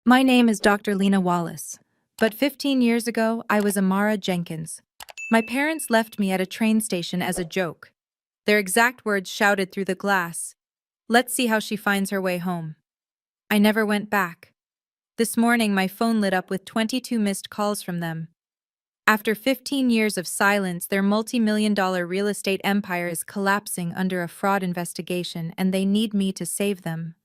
My name is Dr. Lena Wallace, but 15 years ago, I was Amara Jenkins. My parents left me at a train station as a joke. Their exact words shouted through the glass, "Let's see how she finds her way home." I never went back. This morning, my phone lit up with 22 missed calls from them. After 15 years of silence, their multi-million-dollar real estate empire is collapsing under a fraud investigation, and they need me to save them.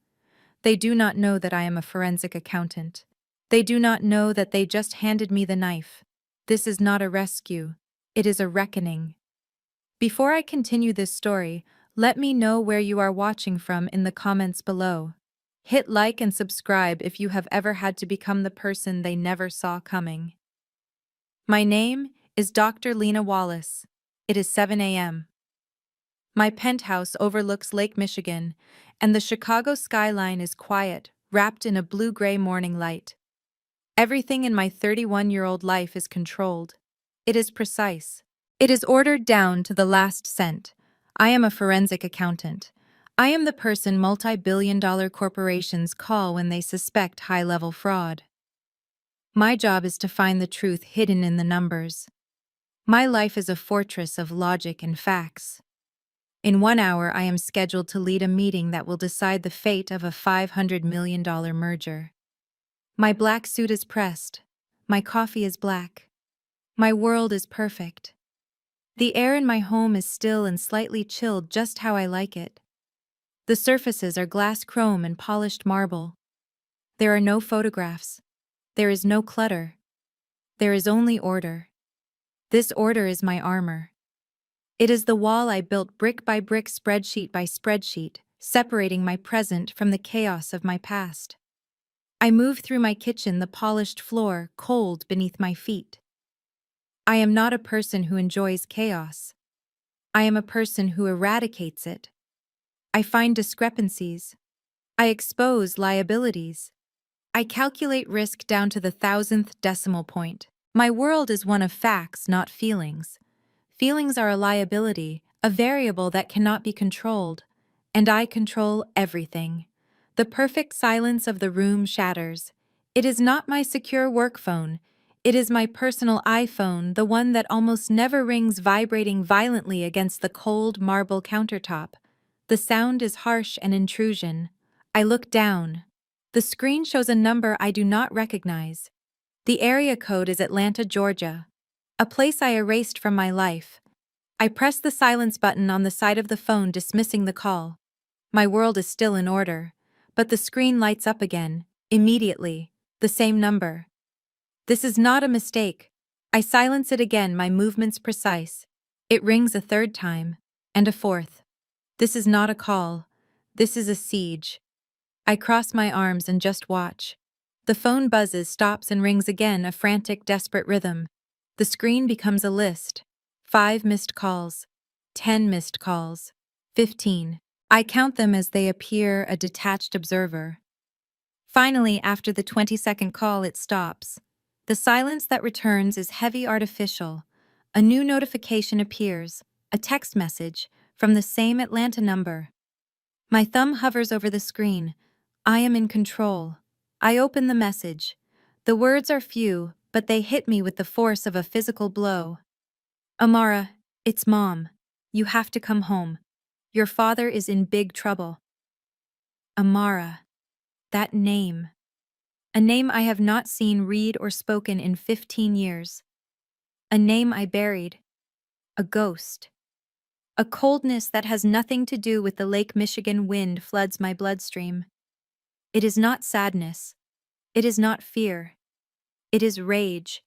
They do not know that I am a forensic accountant. They do not know that they just handed me the knife. This is not a rescue. It is a reckoning. Before I continue this story, let me know where you are watching from in the comments below. Hit like and subscribe if you have ever had to become the person they never saw coming. My name is Dr. Lena Wallace. It is 7 a.m. My penthouse overlooks Lake Michigan, and the Chicago skyline is quiet, wrapped in a blue-gray morning light. Everything in my 31-year-old life is controlled. It is precise. It is ordered down to the last cent. I am a forensic accountant. I am the person multi-billion-dollar corporations call when they suspect high-level fraud. My job is to find the truth hidden in the numbers. My life is a fortress of logic and facts. In 1 hour, I am scheduled to lead a meeting that will decide the fate of a $500 million merger. My black suit is pressed. My coffee is black. My world is perfect. The air in my home is still and slightly chilled, just how I like it. The surfaces are glass chrome and polished marble. There are no photographs. There is no clutter. There is only order. This order is my armor. It is the wall I built brick by brick, spreadsheet by spreadsheet, separating my present from the chaos of my past. I move through my kitchen, the polished floor cold beneath my feet. I am not a person who enjoys chaos. I am a person who eradicates it. I find discrepancies. I expose liabilities. I calculate risk down to the thousandth decimal point. My world is one of facts, not feelings. Feelings are a liability, a variable that cannot be controlled, and I control everything. The perfect silence of the room shatters. It is not my secure work phone. It is my personal iPhone, the one that almost never rings, vibrating violently against the cold marble countertop. The sound is harsh and intrusion. I look down. The screen shows a number I do not recognize. The area code is Atlanta, Georgia, a place I erased from my life. I press the silence button on the side of the phone, dismissing the call. My world is still in order, but the screen lights up again, immediately, the same number. This is not a mistake. I silence it again, my movements precise. It rings a third time, and a fourth. This is not a call. This is a siege. I cross my arms and just watch. The phone buzzes, stops, and rings again, a frantic, desperate rhythm. The screen becomes a list. 5 missed calls. 10 missed calls. 15. I count them as they appear, a detached observer. Finally, after the 20-second call, it stops. The silence that returns is heavy, artificial. A new notification appears, a text message, from the same Atlanta number. My thumb hovers over the screen. I am in control. I open the message. The words are few, but they hit me with the force of a physical blow. Amara, it's Mom. You have to come home. Your father is in big trouble. Amara. That name. A name I have not seen, read, or spoken in 15 years. A name I buried. A ghost. A coldness that has nothing to do with the Lake Michigan wind floods my bloodstream. It is not sadness. It is not fear. It is rage.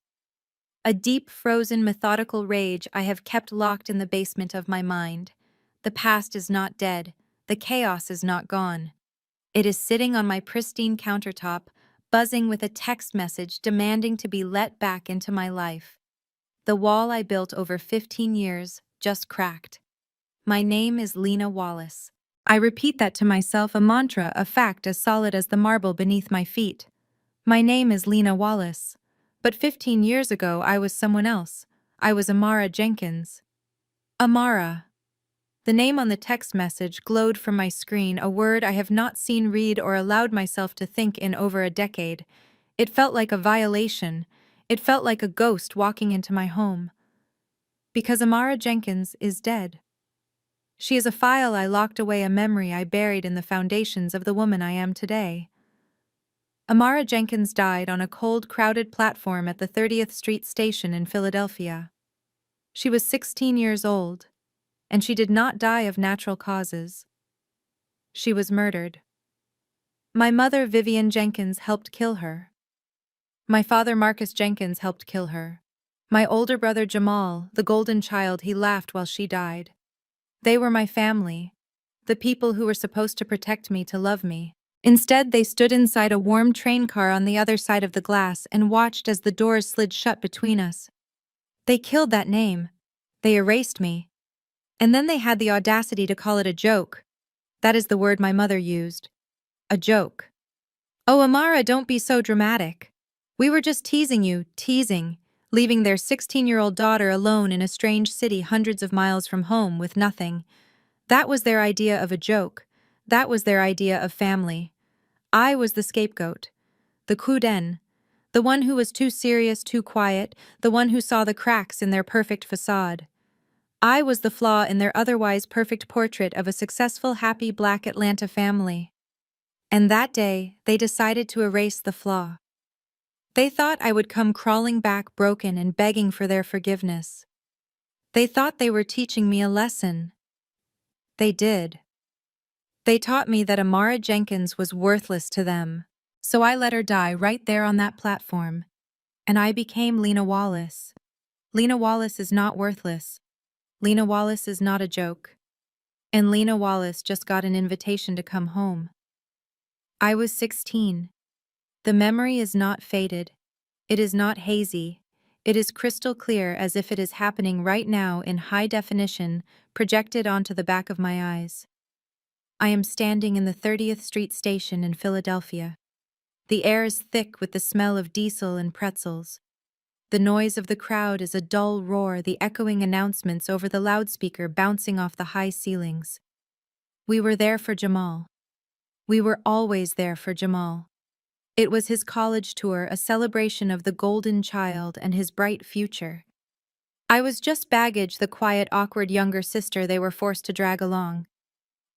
A deep, frozen, methodical rage I have kept locked in the basement of my mind. The past is not dead. The chaos is not gone. It is sitting on my pristine countertop, buzzing with a text message demanding to be let back into my life. The wall I built over 15 years just cracked. My name is Lena Wallace. I repeat that to myself, a mantra, a fact as solid as the marble beneath my feet. My name is Lena Wallace. But 15 years ago, I was someone else. I was Amara Jenkins. Amara. The name on the text message glowed from my screen, a word I have not seen read or allowed myself to think in over a decade. It felt like a violation. It felt like a ghost walking into my home. Because Amara Jenkins is dead. She is a file I locked away, a memory I buried in the foundations of the woman I am today. Amara Jenkins died on a cold, crowded platform at the 30th Street station in Philadelphia. She was 16 years old, and she did not die of natural causes. She was murdered. My mother, Vivian Jenkins, helped kill her. My father, Marcus Jenkins, helped kill her. My older brother, Jamal, the golden child, he laughed while she died. They were my family, the people who were supposed to protect me, to love me. Instead, they stood inside a warm train car on the other side of the glass and watched as the doors slid shut between us. They killed that name. They erased me. And then they had the audacity to call it a joke. That is the word my mother used. A joke. Oh, Amara, don't be so dramatic. We were just teasing you, leaving their 16-year-old daughter alone in a strange city hundreds of miles from home with nothing. That was their idea of a joke. That was their idea of family. I was the scapegoat. The Kuden. The one who was too serious, too quiet, the one who saw the cracks in their perfect facade. I was the flaw in their otherwise perfect portrait of a successful, happy Black Atlanta family. And that day, they decided to erase the flaw. They thought I would come crawling back broken and begging for their forgiveness. They thought they were teaching me a lesson. They did. They taught me that Amara Jenkins was worthless to them. So I let her die right there on that platform. And I became Lena Wallace. Lena Wallace is not worthless. Lena Wallace is not a joke. And Lena Wallace just got an invitation to come home. I was 16. The memory is not faded. It is not hazy. It is crystal clear, as if it is happening right now in high definition, projected onto the back of my eyes. I am standing in the 30th Street station in Philadelphia. The air is thick with the smell of diesel and pretzels. The noise of the crowd is a dull roar, the echoing announcements over the loudspeaker bouncing off the high ceilings. We were there for Jamal. We were always there for Jamal. It was his college tour, a celebration of the golden child and his bright future. I was just baggage, the quiet, awkward younger sister they were forced to drag along.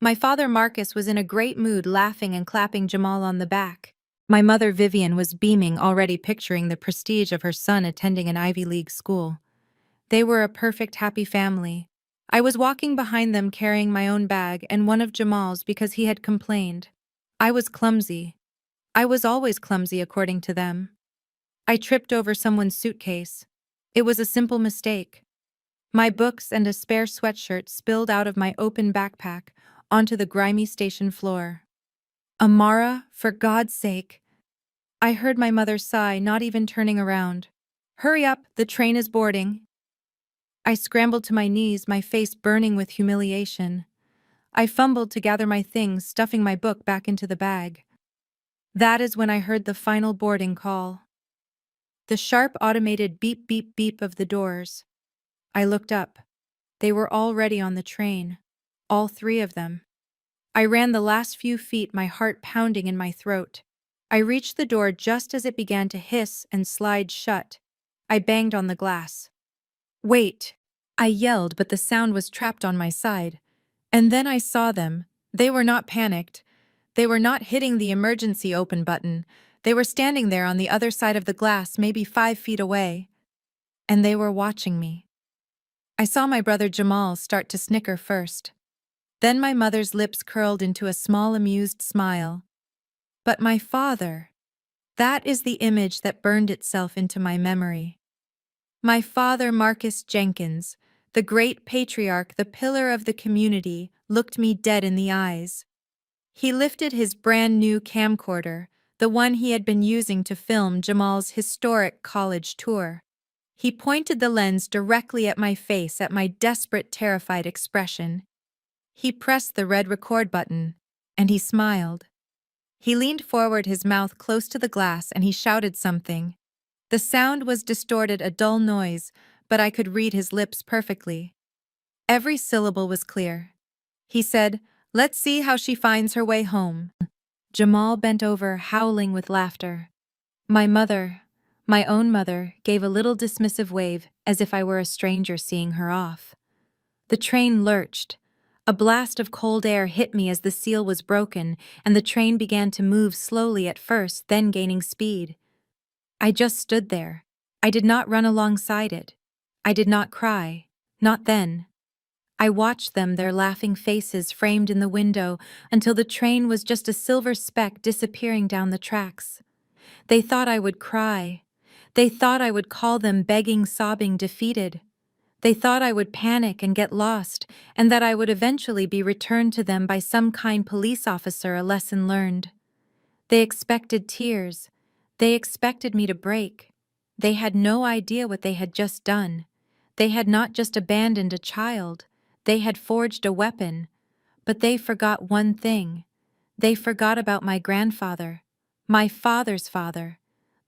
My father, Marcus, was in a great mood, laughing and clapping Jamal on the back. My mother, Vivian, was beaming, already picturing the prestige of her son attending an Ivy League school. They were a perfect, happy family. I was walking behind them carrying my own bag and one of Jamal's because he had complained. I was clumsy. I was always clumsy, according to them. I tripped over someone's suitcase. It was a simple mistake. My books and a spare sweatshirt spilled out of my open backpack onto the grimy station floor. Amara, for God's sake. I heard my mother sigh, not even turning around. Hurry up, the train is boarding. I scrambled to my knees, my face burning with humiliation. I fumbled to gather my things, stuffing my book back into the bag. That is when I heard the final boarding call. The sharp automated beep beep beep of the doors. I looked up. They were already on the train. All three of them. I ran the last few feet, my heart pounding in my throat. I reached the door just as it began to hiss and slide shut. I banged on the glass. Wait! I yelled, but the sound was trapped on my side. And then I saw them. They were not panicked. They were not hitting the emergency open button. They were standing there on the other side of the glass, maybe 5 feet away. And they were watching me. I saw my brother Jamal start to snicker first. Then my mother's lips curled into a small amused smile. But my father, that is the image that burned itself into my memory. My father, Marcus Jenkins, the great patriarch, the pillar of the community, looked me dead in the eyes. He lifted his brand new camcorder, the one he had been using to film Jamal's historic college tour. He pointed the lens directly at my face, at my desperate, terrified expression. He pressed the red record button, and he smiled. He leaned forward, his mouth close to the glass, and he shouted something. The sound was distorted, a dull noise, but I could read his lips perfectly. Every syllable was clear. He said, "Let's see how she finds her way home." Jamal bent over, howling with laughter. My mother, my own mother, gave a little dismissive wave as if I were a stranger seeing her off. The train lurched. A blast of cold air hit me as the seal was broken, and the train began to move slowly at first, then gaining speed. I just stood there. I did not run alongside it. I did not cry. Not then. I watched them, their laughing faces framed in the window, until the train was just a silver speck disappearing down the tracks. They thought I would cry. They thought I would call them begging, sobbing, defeated. They thought I would panic and get lost, and that I would eventually be returned to them by some kind police officer, a lesson learned. They expected tears. They expected me to break. They had no idea what they had just done. They had not just abandoned a child. They had forged a weapon. But they forgot one thing. They forgot about my grandfather, my father's father,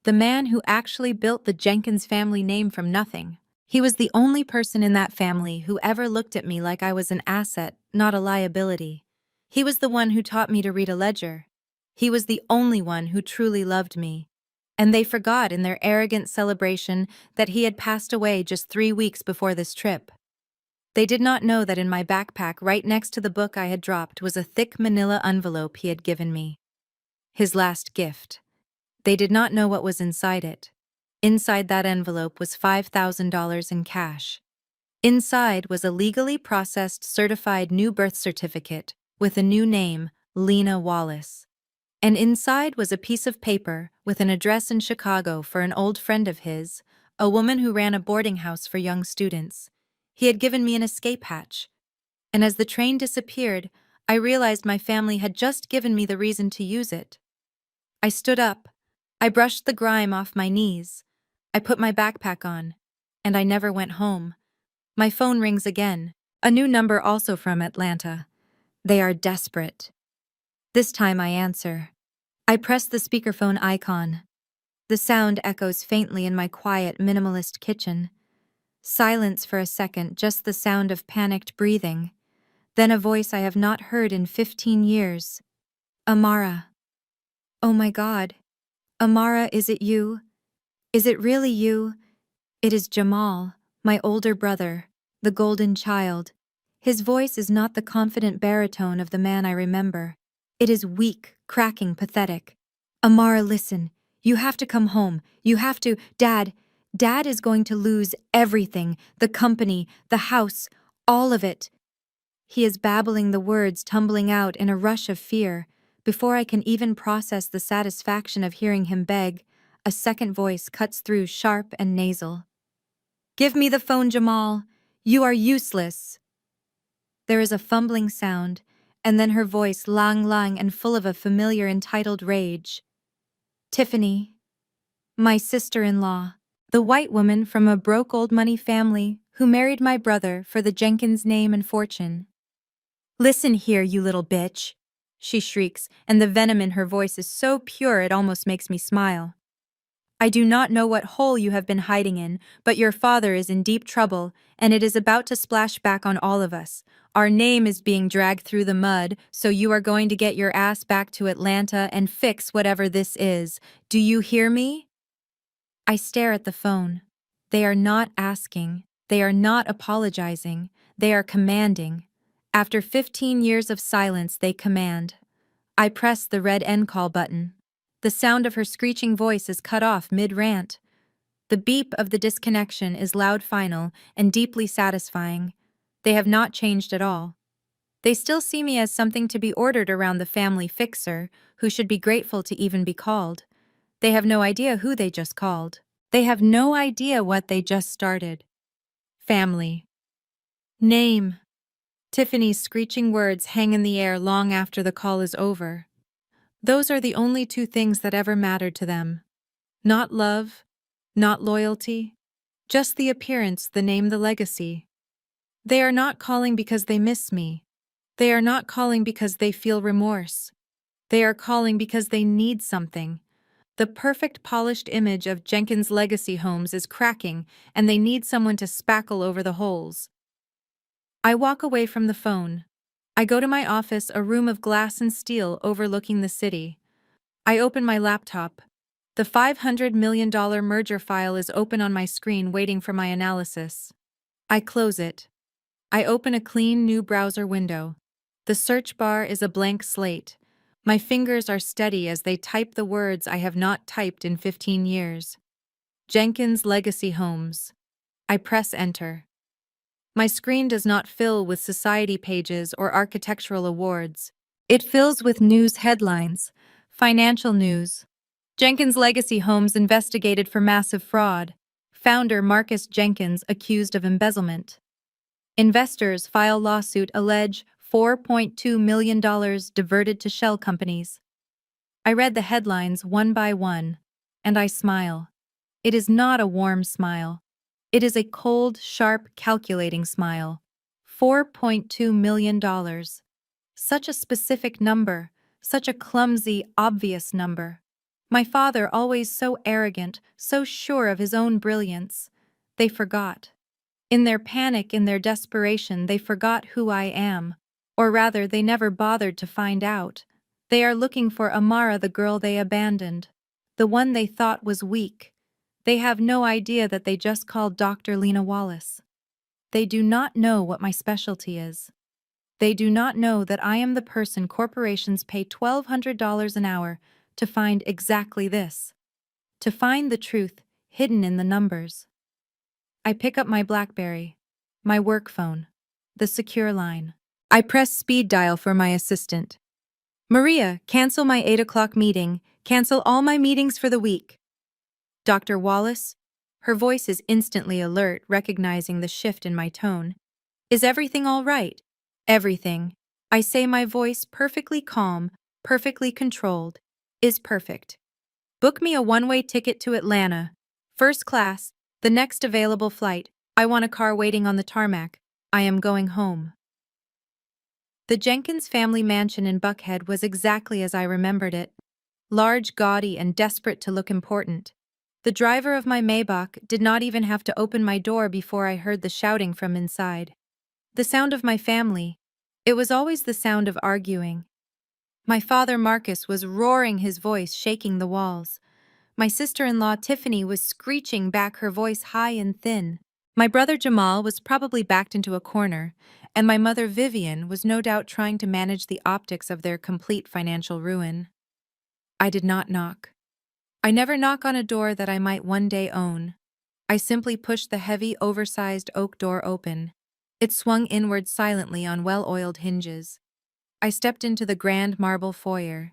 the man who actually built the Jenkins family name from nothing. He was the only person in that family who ever looked at me like I was an asset, not a liability. He was the one who taught me to read a ledger. He was the only one who truly loved me. And they forgot in their arrogant celebration that he had passed away just 3 weeks before this trip. They did not know that in my backpack right next to the book I had dropped was a thick manila envelope he had given me. His last gift. They did not know what was inside it. Inside that envelope was $5,000 in cash. Inside was a legally processed certified new birth certificate with a new name, Lena Wallace. And inside was a piece of paper with an address in Chicago for an old friend of his, a woman who ran a boarding house for young students. He had given me an escape hatch. And as the train disappeared, I realized my family had just given me the reason to use it. I stood up. I brushed the grime off my knees. I put my backpack on. And I never went home. My phone rings again. A new number also from Atlanta. They are desperate. This time I answer. I press the speakerphone icon. The sound echoes faintly in my quiet, minimalist kitchen. Silence for a second, just the sound of panicked breathing. Then a voice I have not heard in 15 years. Amara. Oh my God. Amara, is it you? Is it really you? It is Jamal, my older brother, the golden child. His voice is not the confident baritone of the man I remember. It is weak, cracking, pathetic. Amara, listen. You have to come home. You have to. Dad is going to lose everything. The company, the house, all of it. He is babbling, the words tumbling out in a rush of fear. Before I can even process the satisfaction of hearing him beg, a second voice cuts through, sharp and nasal. Give me the phone, Jamal. You are useless. There is a fumbling sound, and then her voice, lang and full of a familiar entitled rage. Tiffany, my sister-in-law, the white woman from a broke old money family who married my brother for the Jenkins name and fortune. Listen here, you little bitch, she shrieks, and the venom in her voice is so pure it almost makes me smile. I do not know what hole you have been hiding in, but your father is in deep trouble, and it is about to splash back on all of us. Our name is being dragged through the mud, so you are going to get your ass back to Atlanta and fix whatever this is. Do you hear me? I stare at the phone. They are not asking. They are not apologizing. They are commanding. After 15 years of silence, they command. I press the red end call button. The sound of her screeching voice is cut off mid-rant. The beep of the disconnection is loud, final, and deeply satisfying. They have not changed at all. They still see me as something to be ordered around the family fixer, who should be grateful to even be called. They have no idea who they just called. They have no idea what they just started. Family. Name. Tiffany's screeching words hang in the air long after the call is over. Those are the only two things that ever mattered to them. Not love, not loyalty, just the appearance, the name, the legacy. They are not calling because they miss me. They are not calling because they feel remorse. They are calling because they need something. The perfect polished image of Jenkins' legacy homes is cracking, and they need someone to spackle over the holes. I walk away from the phone. I go to my office, a room of glass and steel overlooking the city. I open my laptop. The $500 million merger file is open on my screen waiting for my analysis. I close it. I open a clean new browser window. The search bar is a blank slate. My fingers are steady as they type the words I have not typed in 15 years. Jenkins Legacy Homes. I press enter. My screen does not fill with society pages or architectural awards. It fills with news headlines, financial news. Jenkins Legacy Homes investigated for massive fraud. Founder Marcus Jenkins accused of embezzlement. Investors file lawsuit allege $4.2 million diverted to shell companies. I read the headlines one by one, and I smile. It is not a warm smile. It is a cold, sharp, calculating smile. $4.2 million. Such a specific number, such a clumsy, obvious number. My father, always so arrogant, so sure of his own brilliance. They forgot. In their panic, in their desperation, they forgot who I am. Or rather, they never bothered to find out. They are looking for Amara, the girl they abandoned. The one they thought was weak. They have no idea that they just called Dr. Lena Wallace. They do not know what my specialty is. They do not know that I am the person corporations pay $1,200 an hour to find exactly this. To find the truth hidden in the numbers. I pick up my BlackBerry, my work phone, the secure line. I press speed dial for my assistant. Maria, cancel my 8 o'clock meeting. Cancel all my meetings for the week. Dr. Wallace? Her voice is instantly alert, recognizing the shift in my tone. Is everything all right? Everything. I say, my voice perfectly calm, perfectly controlled. Is perfect. Book me a one-way ticket to Atlanta. First class, the next available flight. I want a car waiting on the tarmac. I am going home. The Jenkins family mansion in Buckhead was exactly as I remembered it. Large, gaudy, and desperate to look important. The driver of my Maybach did not even have to open my door before I heard the shouting from inside. The sound of my family. It was always the sound of arguing. My father Marcus was roaring his voice, shaking the walls. My sister-in-law Tiffany was screeching back, her voice high and thin. My brother Jamal was probably backed into a corner, and my mother Vivian was no doubt trying to manage the optics of their complete financial ruin. I did not knock. I never knock on a door that I might one day own. I simply pushed the heavy, oversized oak door open. It swung inward silently on well-oiled hinges. I stepped into the grand marble foyer.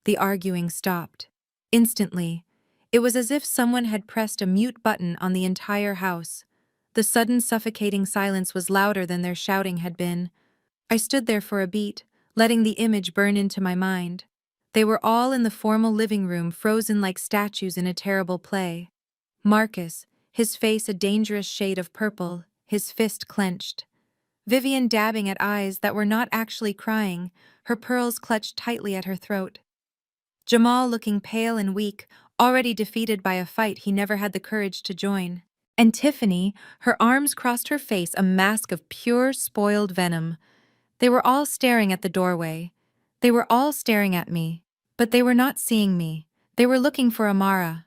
The arguing stopped. Instantly. It was as if someone had pressed a mute button on the entire house. The sudden suffocating silence was louder than their shouting had been. I stood there for a beat, letting the image burn into my mind. They were all in the formal living room, frozen like statues in a terrible play. Marcus, his face a dangerous shade of purple, his fist clenched. Vivian dabbing at eyes that were not actually crying, her pearls clutched tightly at her throat. Jamal looking pale and weak, already defeated by a fight he never had the courage to join. And Tiffany, her arms crossed her face, a mask of pure, spoiled venom. They were all staring at the doorway. They were all staring at me. But they were not seeing me. They were looking for Amara.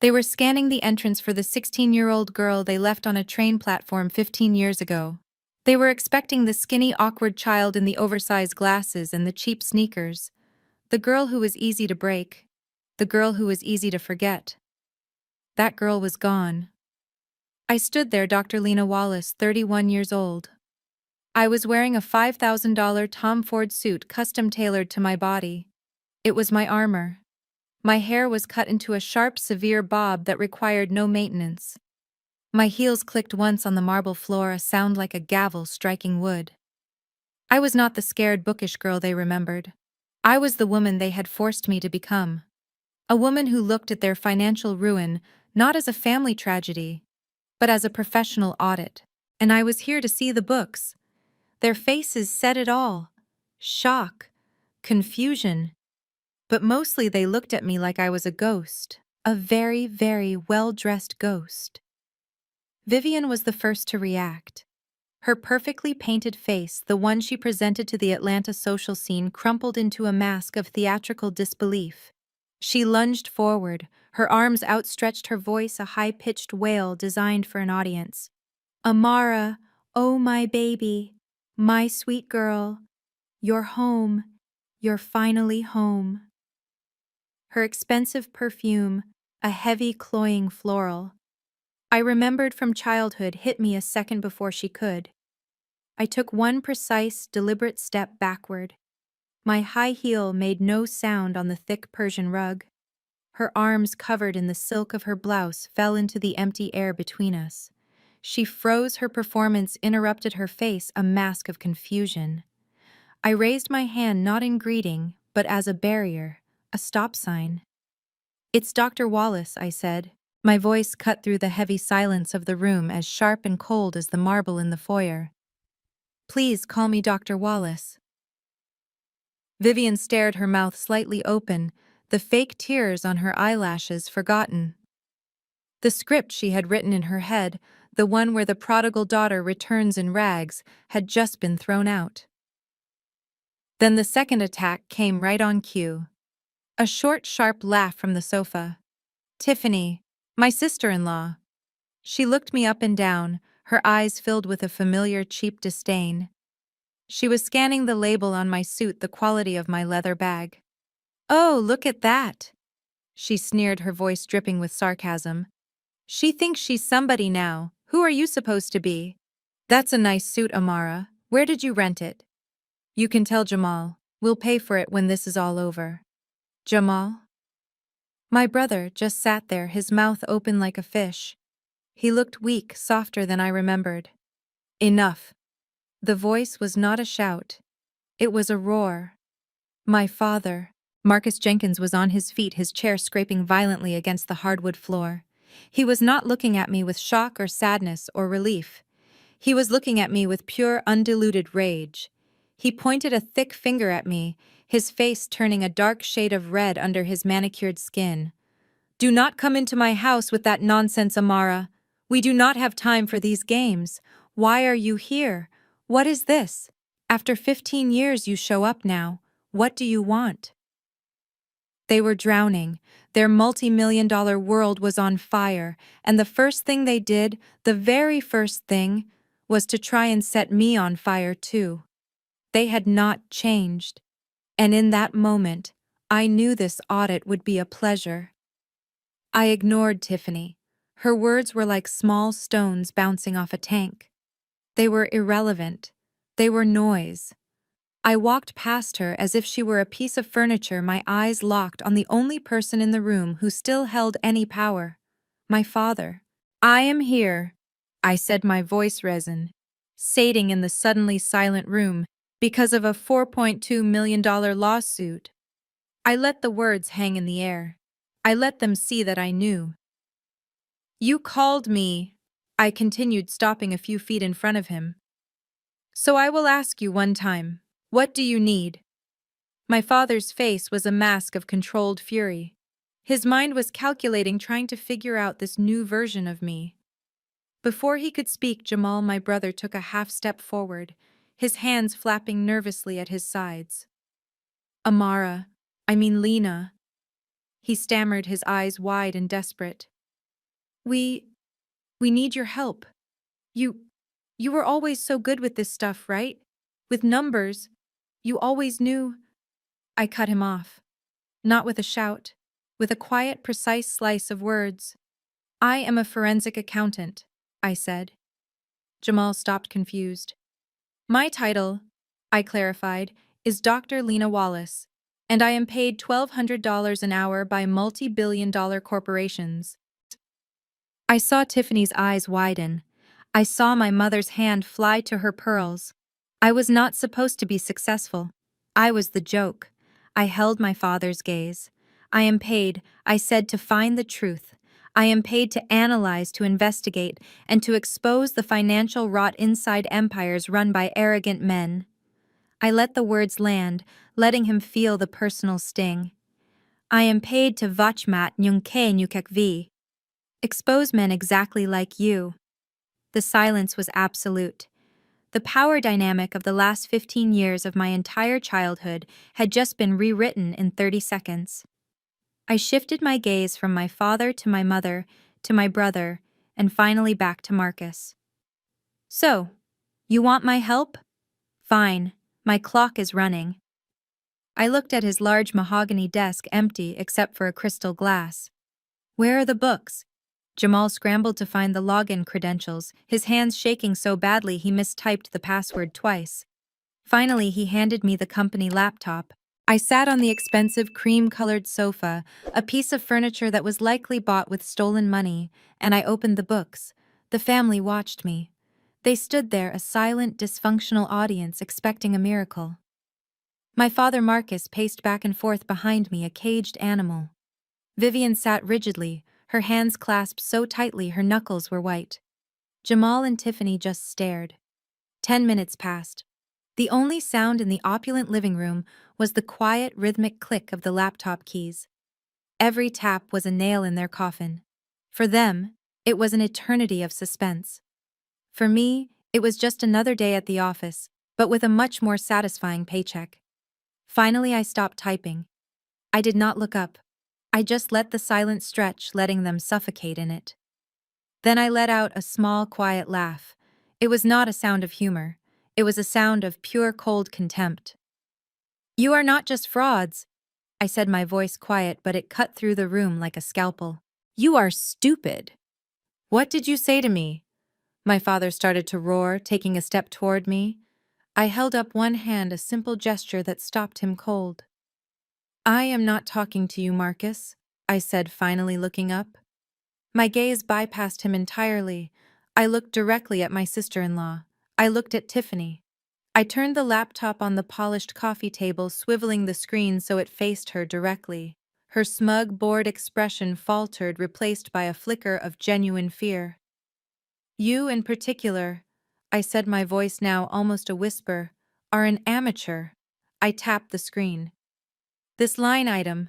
They were scanning the entrance for the 16-year-old girl they left on a train platform 15 years ago. They were expecting the skinny, awkward child in the oversized glasses and the cheap sneakers. The girl who was easy to break. The girl who was easy to forget. That girl was gone. I stood there, Dr. Lena Wallace, 31 years old. I was wearing a $5,000 Tom Ford suit custom-tailored to my body. It was my armor. My hair was cut into a sharp, severe bob that required no maintenance. My heels clicked once on the marble floor, a sound like a gavel striking wood. I was not the scared, bookish girl they remembered. I was the woman they had forced me to become. A woman who looked at their financial ruin not as a family tragedy, but as a professional audit. And I was here to see the books. Their faces said it all. Shock, confusion. But mostly they looked at me like I was a ghost, a very, very well-dressed ghost. Vivian was the first to react. Her perfectly painted face, the one she presented to the Atlanta social scene, crumpled into a mask of theatrical disbelief. She lunged forward, her arms outstretched, her voice a high-pitched wail designed for an audience. Amara, oh my baby, my sweet girl, you're home, you're finally home. Her expensive perfume, a heavy, cloying floral, I remembered from childhood, hit me a second before she could. I took one precise, deliberate step backward. My high heel made no sound on the thick Persian rug. Her arms, covered in the silk of her blouse, fell into the empty air between us. She froze, her performance interrupted, her face a mask of confusion. I raised my hand not in greeting, but as a barrier, a stop sign. It's Dr. Wallace, I said. My voice cut through the heavy silence of the room, as sharp and cold as the marble in the foyer. Please call me Dr. Wallace. Vivian stared, her mouth slightly open, the fake tears on her eyelashes forgotten. The script she had written in her head, the one where the prodigal daughter returns in rags, had just been thrown out. Then the second attack came right on cue. A short, sharp laugh from the sofa. Tiffany, my sister-in-law. She looked me up and down, her eyes filled with a familiar, cheap disdain. She was scanning the label on my suit, the quality of my leather bag. Oh, look at that! She sneered, her voice dripping with sarcasm. She thinks she's somebody now. Who are you supposed to be? That's a nice suit, Amara. Where did you rent it? You can tell Jamal. We'll pay for it when this is all over. Jamal? My brother just sat there, his mouth open like a fish. He looked weak, softer than I remembered. Enough. The voice was not a shout. It was a roar. My father. Marcus Jenkins was on his feet, his chair scraping violently against the hardwood floor. He was not looking at me with shock or sadness or relief. He was looking at me with pure, undiluted rage. He pointed a thick finger at me, his face turning a dark shade of red under his manicured skin. Do not come into my house with that nonsense, Amara. We do not have time for these games. Why are you here? What is this? After 15 years you show up now. What do you want? They were drowning. Their multi-million-dollar world was on fire, and the first thing they did, the very first thing, was to try and set me on fire too. They had not changed. And in that moment, I knew this audit would be a pleasure. I ignored Tiffany. Her words were like small stones bouncing off a tank. They were irrelevant. They were noise. I walked past her as if she were a piece of furniture, my eyes locked on the only person in the room who still held any power. My father. I am here, I said, my voice resonating in the suddenly silent room because of a $4.2 million lawsuit. I let the words hang in the air. I let them see that I knew. You called me, I continued, stopping a few feet in front of him. So I will ask you one time. What do you need? My father's face was a mask of controlled fury. His mind was calculating, trying to figure out this new version of me. Before he could speak, Jamal, my brother, took a half step forward, his hands flapping nervously at his sides. Amara, I mean Lena. He stammered, his eyes wide and desperate. We need your help. You were always so good with this stuff, right? With numbers. You always knew. I cut him off. Not with a shout, with a quiet, precise slice of words. I am a forensic accountant, I said. Jamal stopped, confused. My title, I clarified, is Dr. Lena Wallace, and I am paid $1,200 an hour by multi-billion-dollar corporations. I saw Tiffany's eyes widen. I saw my mother's hand fly to her pearls. I was not supposed to be successful. I was the joke. I held my father's gaze. I am paid, I said, to find the truth. I am paid to analyze, to investigate, and to expose the financial rot inside empires run by arrogant men. I let the words land, letting him feel the personal sting. I am paid to vachmat nyungke nyukekvi. Expose men exactly like you. The silence was absolute. The power dynamic of the last 15 years of my entire childhood had just been rewritten in 30 seconds. I shifted my gaze from my father to my mother, to my brother, and finally back to Marcus. So, you want my help? Fine, my clock is running. I looked at his large mahogany desk empty except for a crystal glass. Where are the books? Jamal scrambled to find the login credentials, his hands shaking so badly he mistyped the password twice. Finally, he handed me the company laptop. I sat on the expensive cream-colored sofa, a piece of furniture that was likely bought with stolen money, and I opened the books. The family watched me. They stood there, a silent, dysfunctional audience expecting a miracle. My father Marcus paced back and forth behind me, a caged animal. Vivian sat rigidly, her hands clasped so tightly her knuckles were white. Jamal and Tiffany just stared. 10 minutes passed. The only sound in the opulent living room was the quiet, rhythmic click of the laptop keys. Every tap was a nail in their coffin. For them, it was an eternity of suspense. For me, it was just another day at the office, but with a much more satisfying paycheck. Finally, I stopped typing. I did not look up. I just let the silence stretch, letting them suffocate in it. Then I let out a small, quiet laugh. It was not a sound of humor. It was a sound of pure, cold contempt. You are not just frauds, I said, my voice quiet, but it cut through the room like a scalpel. You are stupid. What did you say to me? My father started to roar, taking a step toward me. I held up one hand, a simple gesture that stopped him cold. I am not talking to you, Marcus, I said, finally looking up. My gaze bypassed him entirely. I looked directly at my sister-in-law. I looked at Tiffany. I turned the laptop on the polished coffee table, swiveling the screen so it faced her directly. Her smug, bored expression faltered, replaced by a flicker of genuine fear. You, in particular, I said, my voice now almost a whisper, are an amateur. I tapped the screen. This line item,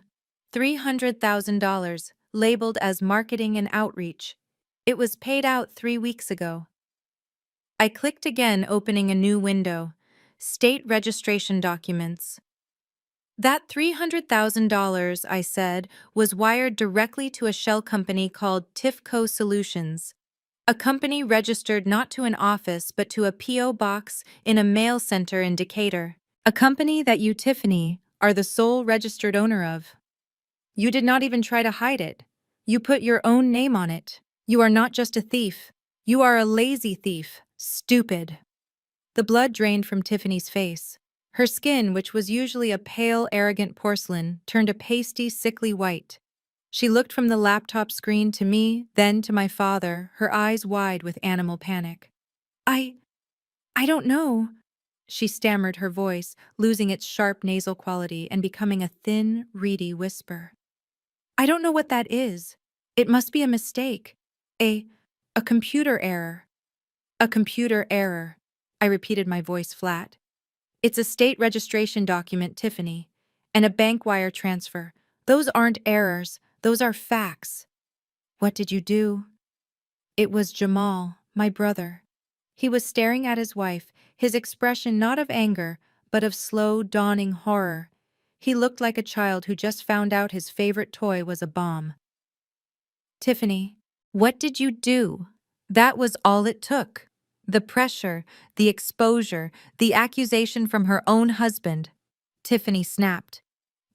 $300,000, labeled as marketing and outreach. It was paid out 3 weeks ago. I clicked again, opening a new window. State registration documents. That $300,000, I said, was wired directly to a shell company called Tifco Solutions. A company registered not to an office but to a P.O. box in a mail center in Decatur. A company that you, Tiffany, are the sole registered owner of. You did not even try to hide it. You put your own name on it. You are not just a thief. You are a lazy thief. Stupid. The blood drained from Tiffany's face. Her skin, which was usually a pale, arrogant porcelain, turned a pasty, sickly white. She looked from the laptop screen to me, then to my father, her eyes wide with animal panic. I don't know, she stammered, her voice losing its sharp nasal quality and becoming a thin, reedy whisper. I don't know what that is. It must be a mistake. A computer error. A computer error, I repeated, my voice flat. It's a state registration document, Tiffany, and a bank wire transfer. Those aren't errors, those are facts. What did you do? It was Jamal, my brother. He was staring at his wife, his expression not of anger, but of slow, dawning horror. He looked like a child who just found out his favorite toy was a bomb. Tiffany, what did you do? That was all it took. The pressure, the exposure, the accusation from her own husband. Tiffany snapped.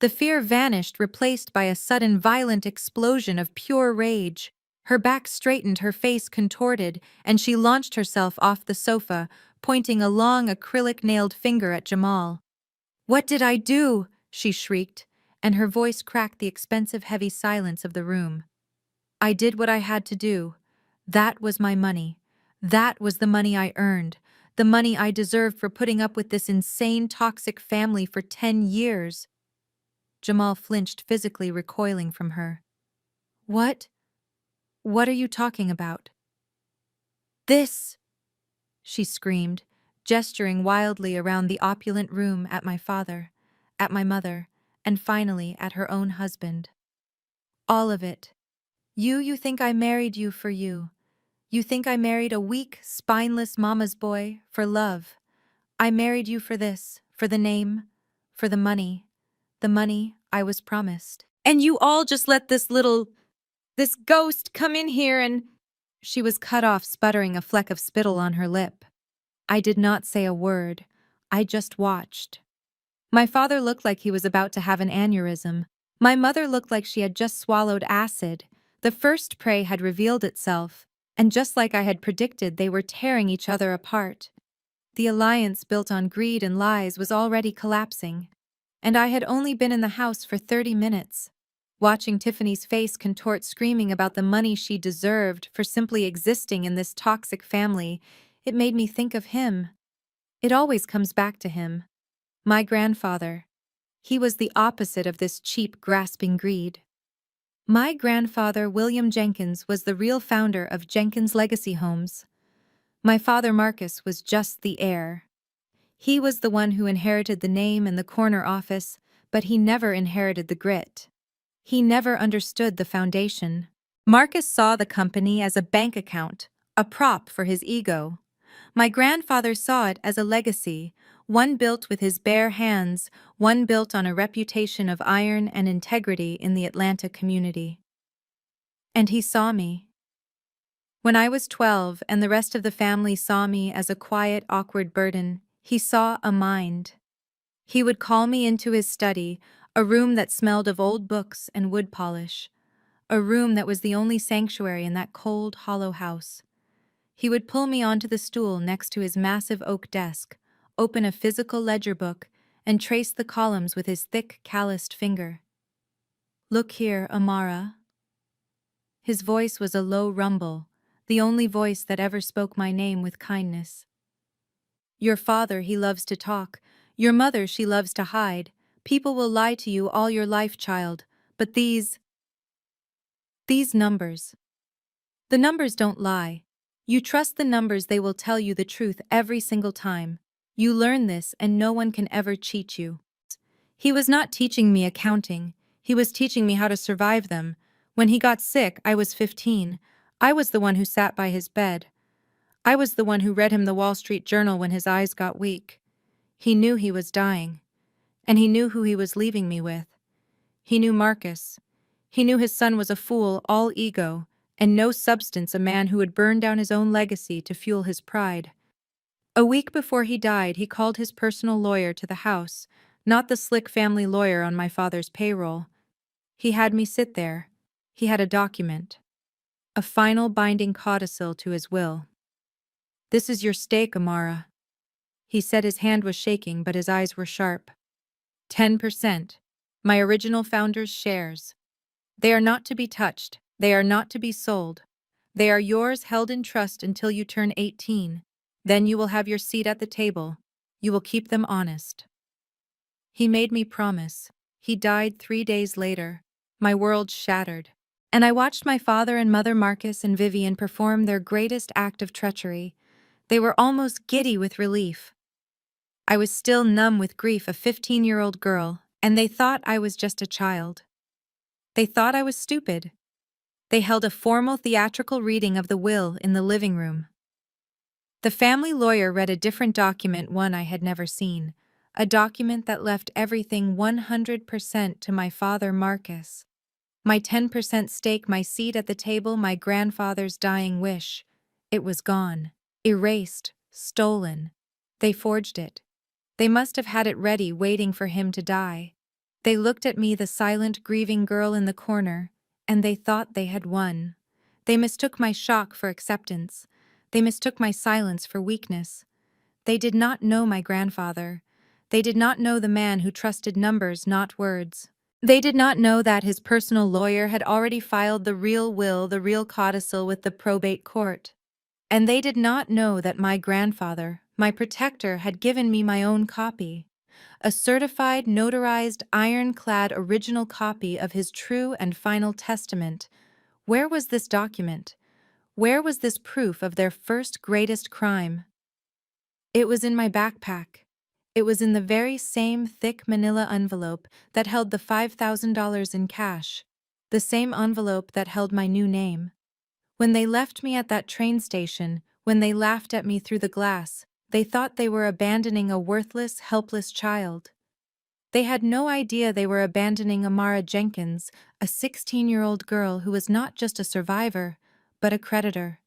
The fear vanished, replaced by a sudden violent explosion of pure rage. Her back straightened, her face contorted, and she launched herself off the sofa, pointing a long acrylic-nailed finger at Jamal. What did I do? She shrieked, and her voice cracked the expensive, heavy silence of the room. I did what I had to do. That was my money. That was the money I earned, the money I deserved for putting up with this insane, toxic family for 10 years. Jamal flinched, physically recoiling from her. What? What are you talking about? This! She screamed, gesturing wildly around the opulent room at my father, at my mother, and finally at her own husband. All of it. You think I married you for you. You think I married a weak, spineless mama's boy for love. I married you for this, for the name, for the money I was promised. And you all just let this ghost come in here and. She was cut off, sputtering, a fleck of spittle on her lip. I did not say a word. I just watched. My father looked like he was about to have an aneurysm. My mother looked like she had just swallowed acid. The first prey had revealed itself, and just like I had predicted, they were tearing each other apart. The alliance built on greed and lies was already collapsing. And I had only been in the house for 30 minutes. Watching Tiffany's face contort, screaming about the money she deserved for simply existing in this toxic family, it made me think of him. It always comes back to him. My grandfather. He was the opposite of this cheap, grasping greed. My grandfather, William Jenkins, was the real founder of Jenkins Legacy Homes. My father, Marcus, was just the heir. He was the one who inherited the name and the corner office, but he never inherited the grit. He never understood the foundation. Marcus saw the company as a bank account, a prop for his ego. My grandfather saw it as a legacy, one built with his bare hands, one built on a reputation of iron and integrity in the Atlanta community. And he saw me. When I was 12 and the rest of the family saw me as a quiet, awkward burden, he saw a mind. He would call me into his study, a room that smelled of old books and wood polish, a room that was the only sanctuary in that cold, hollow house. He would pull me onto the stool next to his massive oak desk, open a physical ledger book, and trace the columns with his thick, calloused finger. "Look here, Amara." His voice was a low rumble, the only voice that ever spoke my name with kindness. "Your father, he loves to talk. Your mother, she loves to hide. People will lie to you all your life, child, but these numbers. The numbers don't lie. You trust the numbers, they will tell you the truth every single time. You learn this and no one can ever cheat you." He was not teaching me accounting, he was teaching me how to survive them. When he got sick, I was 15. I was the one who sat by his bed. I was the one who read him the Wall Street Journal when his eyes got weak. He knew he was dying. And he knew who he was leaving me with. He knew Marcus. He knew his son was a fool, all ego, and no substance, a man who would burn down his own legacy to fuel his pride. A week before he died, he called his personal lawyer to the house, not the slick family lawyer on my father's payroll. He had me sit there. He had a document. A final binding codicil to his will. "This is your stake, Amara." He said. His hand was shaking, but his eyes were sharp. 10%. My original founder's shares. They are not to be touched. They are not to be sold. They are yours, held in trust until you turn 18. Then you will have your seat at the table. You will keep them honest. He made me promise. He died 3 days later. My world shattered. And I watched my father and mother, Marcus and Vivian, perform their greatest act of treachery. They were almost giddy with relief. I was still numb with grief, a 15-year-old girl, and they thought I was just a child. They thought I was stupid. They held a formal theatrical reading of the will in the living room. The family lawyer read a different document, one I had never seen, a document that left everything 100% to my father, Marcus. My 10% stake, my seat at the table, my grandfather's dying wish. It was gone, erased, stolen. They forged it. They must have had it ready, waiting for him to die. They looked at me, the silent, grieving girl in the corner, and they thought they had won. They mistook my shock for acceptance. They mistook my silence for weakness. They did not know my grandfather. They did not know the man who trusted numbers, not words. They did not know that his personal lawyer had already filed the real will, the real codicil with the probate court. And they did not know that my grandfather, my protector, had given me my own copy. A certified, notarized, ironclad original copy of his true and final testament. Where was this document? Where was this proof of their first greatest crime? It was in my backpack. It was in the very same thick manila envelope that held the $5,000 in cash. The same envelope that held my new name. When they left me at that train station, when they laughed at me through the glass, they thought they were abandoning a worthless, helpless child. They had no idea they were abandoning Amara Jenkins, a 16-year-old girl who was not just a survivor, but a creditor.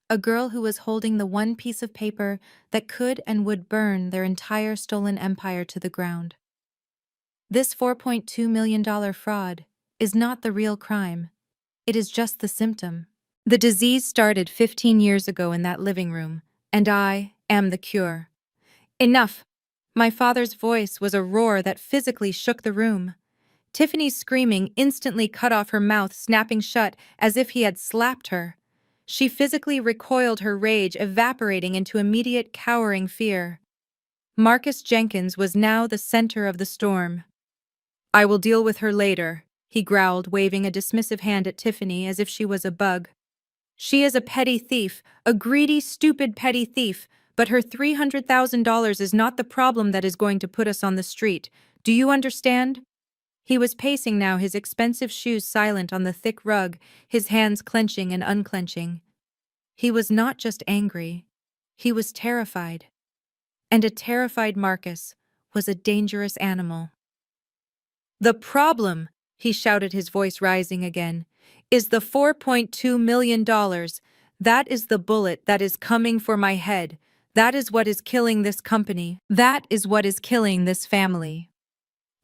A girl who was holding the one piece of paper that could and would burn their entire stolen empire to the ground. This $4.2 million fraud is not the real crime. It is just the symptom. The disease started 15 years ago in that living room, and I am the cure. Enough! My father's voice was a roar that physically shook the room. Tiffany's screaming instantly cut off her mouth, snapping shut as if he had slapped her. She physically recoiled, her rage evaporating into immediate cowering fear. Marcus Jenkins was now the center of the storm. "I will deal with her later," he growled, waving a dismissive hand at Tiffany as if she was a bug. "She is a petty thief, a greedy, stupid petty thief, but her $300,000 is not the problem that is going to put us on the street. Do you understand?" He was pacing now, his expensive shoes silent on the thick rug, his hands clenching and unclenching. He was not just angry. He was terrified. And a terrified Marcus was a dangerous animal. "The problem," he shouted, his voice rising again, "is the $4.2 million. That is the bullet that is coming for my head. That is what is killing this company. That is what is killing this family."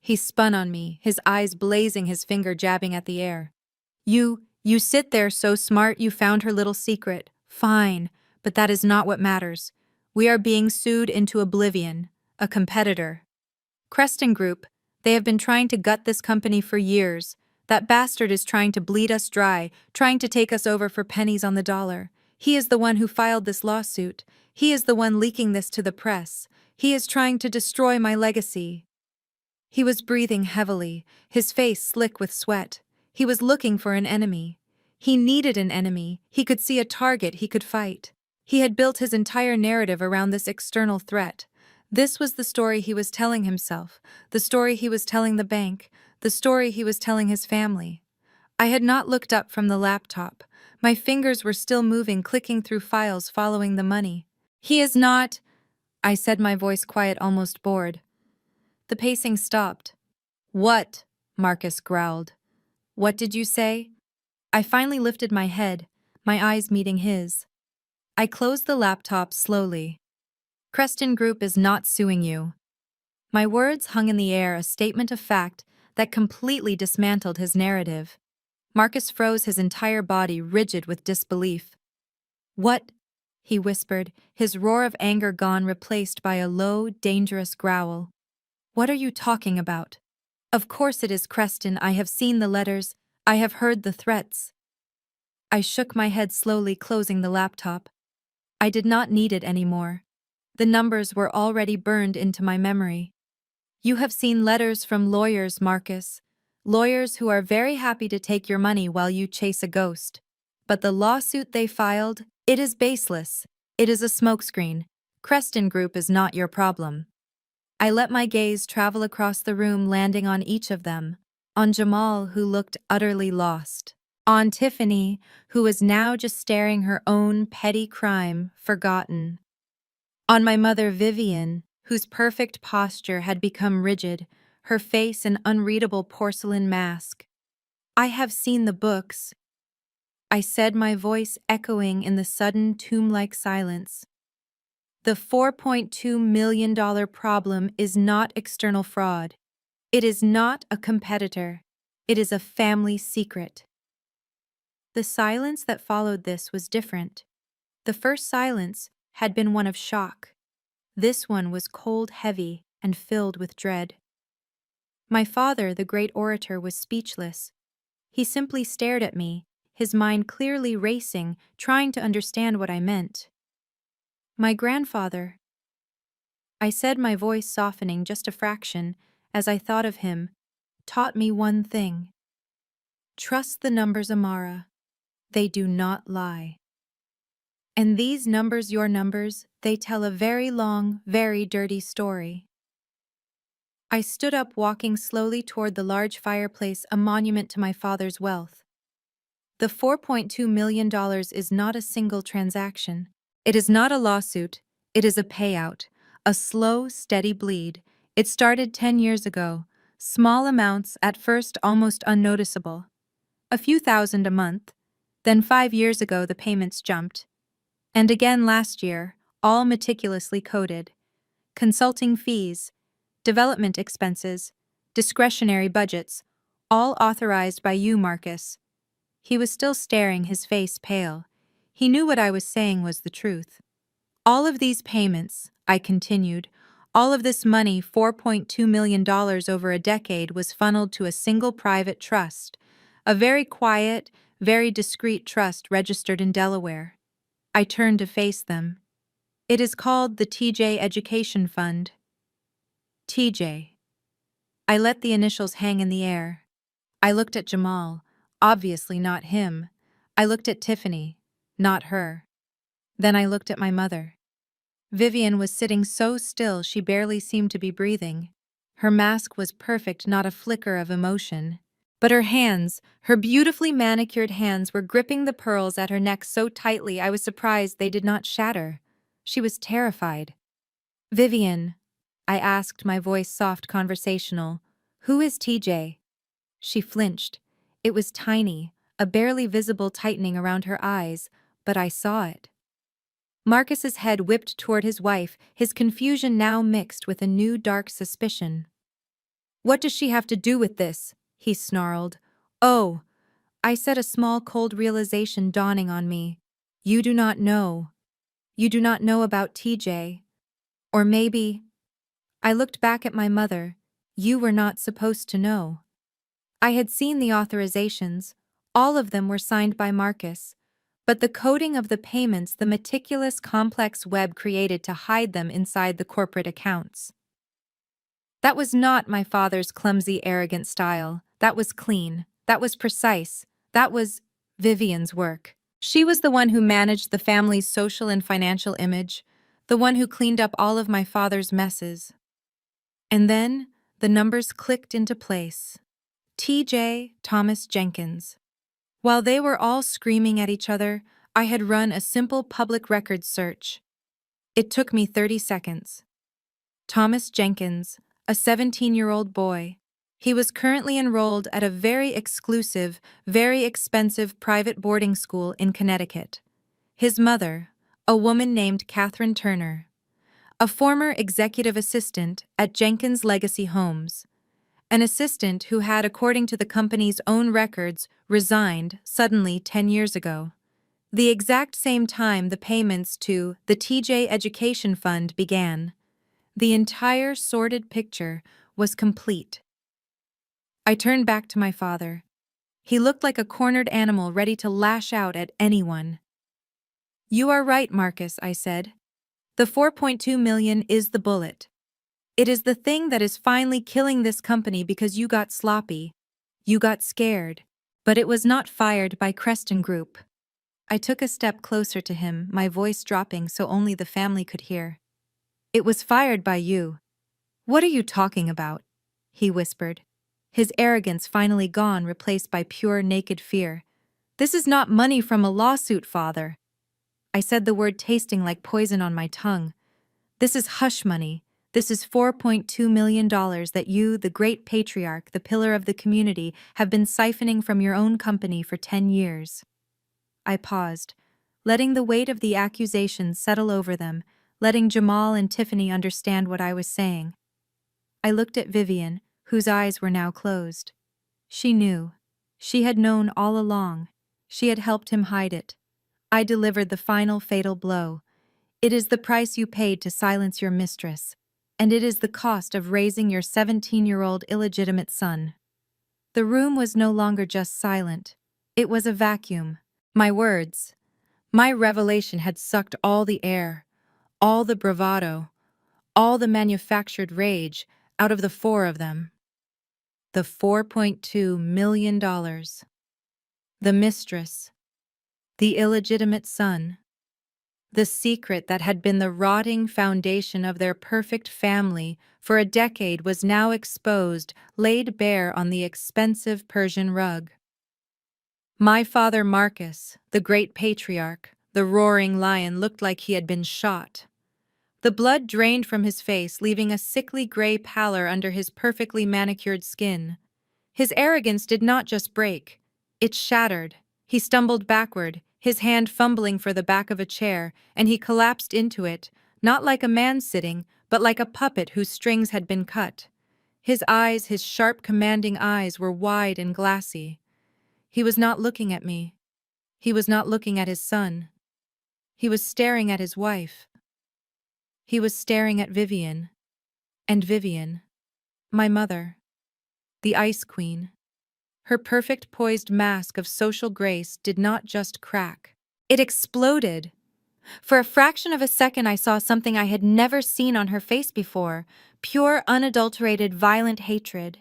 He spun on me, his eyes blazing, his finger jabbing at the air. You sit there so smart you found her little secret. Fine, but that is not what matters. We are being sued into oblivion. A competitor. Creston Group, they have been trying to gut this company for years. That bastard is trying to bleed us dry, trying to take us over for pennies on the dollar. He is the one who filed this lawsuit. He is the one leaking this to the press. He is trying to destroy my legacy. He was breathing heavily, his face slick with sweat. He was looking for an enemy. He needed an enemy. He could see a target he could fight. He had built his entire narrative around this external threat. This was the story he was telling himself, the story he was telling the bank, the story he was telling his family. I had not looked up from the laptop. My fingers were still moving, clicking through files, following the money. "He is not," I said, my voice quiet, almost bored. The pacing stopped. "What?" Marcus growled. "What did you say?" I finally lifted my head, my eyes meeting his. I closed the laptop slowly. "Creston Group is not suing you." My words hung in the air, a statement of fact that completely dismantled his narrative. Marcus froze, his entire body rigid with disbelief. "What?" he whispered, his roar of anger gone, replaced by a low, dangerous growl. "What are you talking about? Of course it is Creston. I have seen the letters. I have heard the threats." I shook my head slowly, closing the laptop. I did not need it anymore. The numbers were already burned into my memory. "You have seen letters from lawyers, Marcus. Lawyers who are very happy to take your money while you chase a ghost. But the lawsuit they filed, it is baseless. It is a smokescreen. Creston Group is not your problem." I let my gaze travel across the room, landing on each of them. On Jamal, who looked utterly lost. On Tiffany, who was now just staring, her own petty crime forgotten. On my mother Vivian, whose perfect posture had become rigid, her face an unreadable porcelain mask. "I have seen the books," I said, my voice echoing in the sudden tomb-like silence. "The $4.2 million problem is not external fraud. It is not a competitor. It is a family secret." The silence that followed this was different. The first silence had been one of shock. This one was cold, heavy, and filled with dread. My father, the great orator, was speechless. He simply stared at me, his mind clearly racing, trying to understand what I meant. "My grandfather," I said, my voice softening just a fraction as I thought of him, "taught me one thing. Trust the numbers, Amara. They do not lie. And these numbers, your numbers, they tell a very long, very dirty story." I stood up, walking slowly toward the large fireplace, a monument to my father's wealth. The $4.2 million is not a single transaction. It is not a lawsuit. It is a payout. A slow, steady bleed. It started 10 years ago. Small amounts, at first almost unnoticeable. A few thousand a month. Then 5 years ago the payments jumped. And again last year, all meticulously coded. Consulting fees, development expenses, discretionary budgets, all authorized by you, Marcus. He was still staring, his face pale. He knew what I was saying was the truth. All of these payments, I continued, all of this money, $4.2 million over a decade, was funneled to a single private trust, a very quiet, very discreet trust registered in Delaware. I turned to face them. It is called the TJ Education Fund. TJ. I let the initials hang in the air. I looked at Jamal, obviously not him. I looked at Tiffany, not her. Then I looked at my mother. Vivian was sitting so still she barely seemed to be breathing. Her mask was perfect, not a flicker of emotion. But her hands, her beautifully manicured hands, were gripping the pearls at her neck so tightly I was surprised they did not shatter. She was terrified. "Vivian," I asked, my voice soft, conversational, "who is TJ?" She flinched. It was tiny, a barely visible tightening around her eyes, but I saw it. Marcus's head whipped toward his wife, his confusion now mixed with a new dark suspicion. "What does she have to do with this?" he snarled. "Oh," I said, a small cold realization dawning on me. "You do not know. You do not know about TJ. Or maybe—" I looked back at my mother. "You were not supposed to know." I had seen the authorizations. All of them were signed by Marcus. But the coding of the payments, the meticulous, complex web created to hide them inside the corporate accounts. That was not my father's clumsy, arrogant style. That was clean. That was precise. That was Vivian's work. She was the one who managed the family's social and financial image, the one who cleaned up all of my father's messes. And then the numbers clicked into place. T.J. Thomas Jenkins. While they were all screaming at each other, I had run a simple public records search. It took me 30 seconds. Thomas Jenkins, a 17-year-old boy. He was currently enrolled at a very exclusive, very expensive private boarding school in Connecticut. His mother, a woman named Catherine Turner, a former executive assistant at Jenkins Legacy Homes. An assistant who had, according to the company's own records, resigned suddenly 10 years ago. The exact same time the payments to the TJ Education Fund began. The entire sordid picture was complete. I turned back to my father. He looked like a cornered animal ready to lash out at anyone. "You are right, Marcus," I said. "The $4.2 million is the bullet. It is the thing that is finally killing this company because you got sloppy. You got scared. But it was not fired by Creston Group." I took a step closer to him, my voice dropping so only the family could hear. "It was fired by you." "What are you talking about?" he whispered. His arrogance finally gone, replaced by pure, naked fear. "This is not money from a lawsuit, father." I said the word tasting like poison on my tongue. "This is hush money. This is $4.2 million that you, the great patriarch, the pillar of the community, have been siphoning from your own company for 10 years. I paused, letting the weight of the accusations settle over them, letting Jamal and Tiffany understand what I was saying. I looked at Vivian, whose eyes were now closed. She knew. She had known all along. She had helped him hide it. I delivered the final fatal blow. It is the price you paid to silence your mistress. And it is the cost of raising your 17-year-old illegitimate son. The room was no longer just silent. It was a vacuum. My words, my revelation had sucked all the air, all the bravado, all the manufactured rage out of the four of them. The $4.2 million. The mistress. The illegitimate son. The secret that had been the rotting foundation of their perfect family for a decade was now exposed, laid bare on the expensive Persian rug. My father Marcus, the great patriarch, the roaring lion, looked like he had been shot. The blood drained from his face, leaving a sickly gray pallor under his perfectly manicured skin. His arrogance did not just break, it shattered. He stumbled backward, his hand fumbling for the back of a chair, and he collapsed into it, not like a man sitting, but like a puppet whose strings had been cut. His eyes, his sharp, commanding eyes, were wide and glassy. He was not looking at me. He was not looking at his son. He was staring at his wife. He was staring at Vivian. And Vivian, my mother, the Ice Queen. Her perfect poised mask of social grace did not just crack. It exploded. For a fraction of a second I saw something I had never seen on her face before, pure, unadulterated, violent hatred.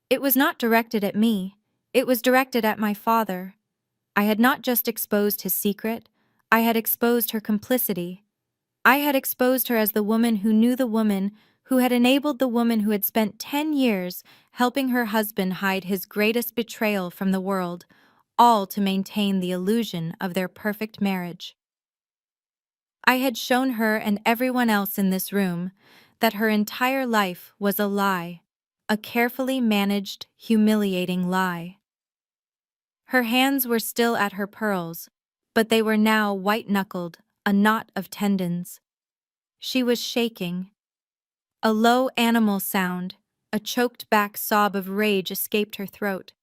It was not directed at me. It was directed at my father. I had not just exposed his secret, I had exposed her complicity. I had exposed her as the woman who knew the woman who had enabled the woman who had spent 10 years helping her husband hide his greatest betrayal from the world, all to maintain the illusion of their perfect marriage. I had shown her and everyone else in this room that her entire life was a lie, a carefully managed, humiliating lie. Her hands were still at her pearls, but they were now white-knuckled, a knot of tendons. She was shaking. A low animal sound, a choked-back sob of rage escaped her throat.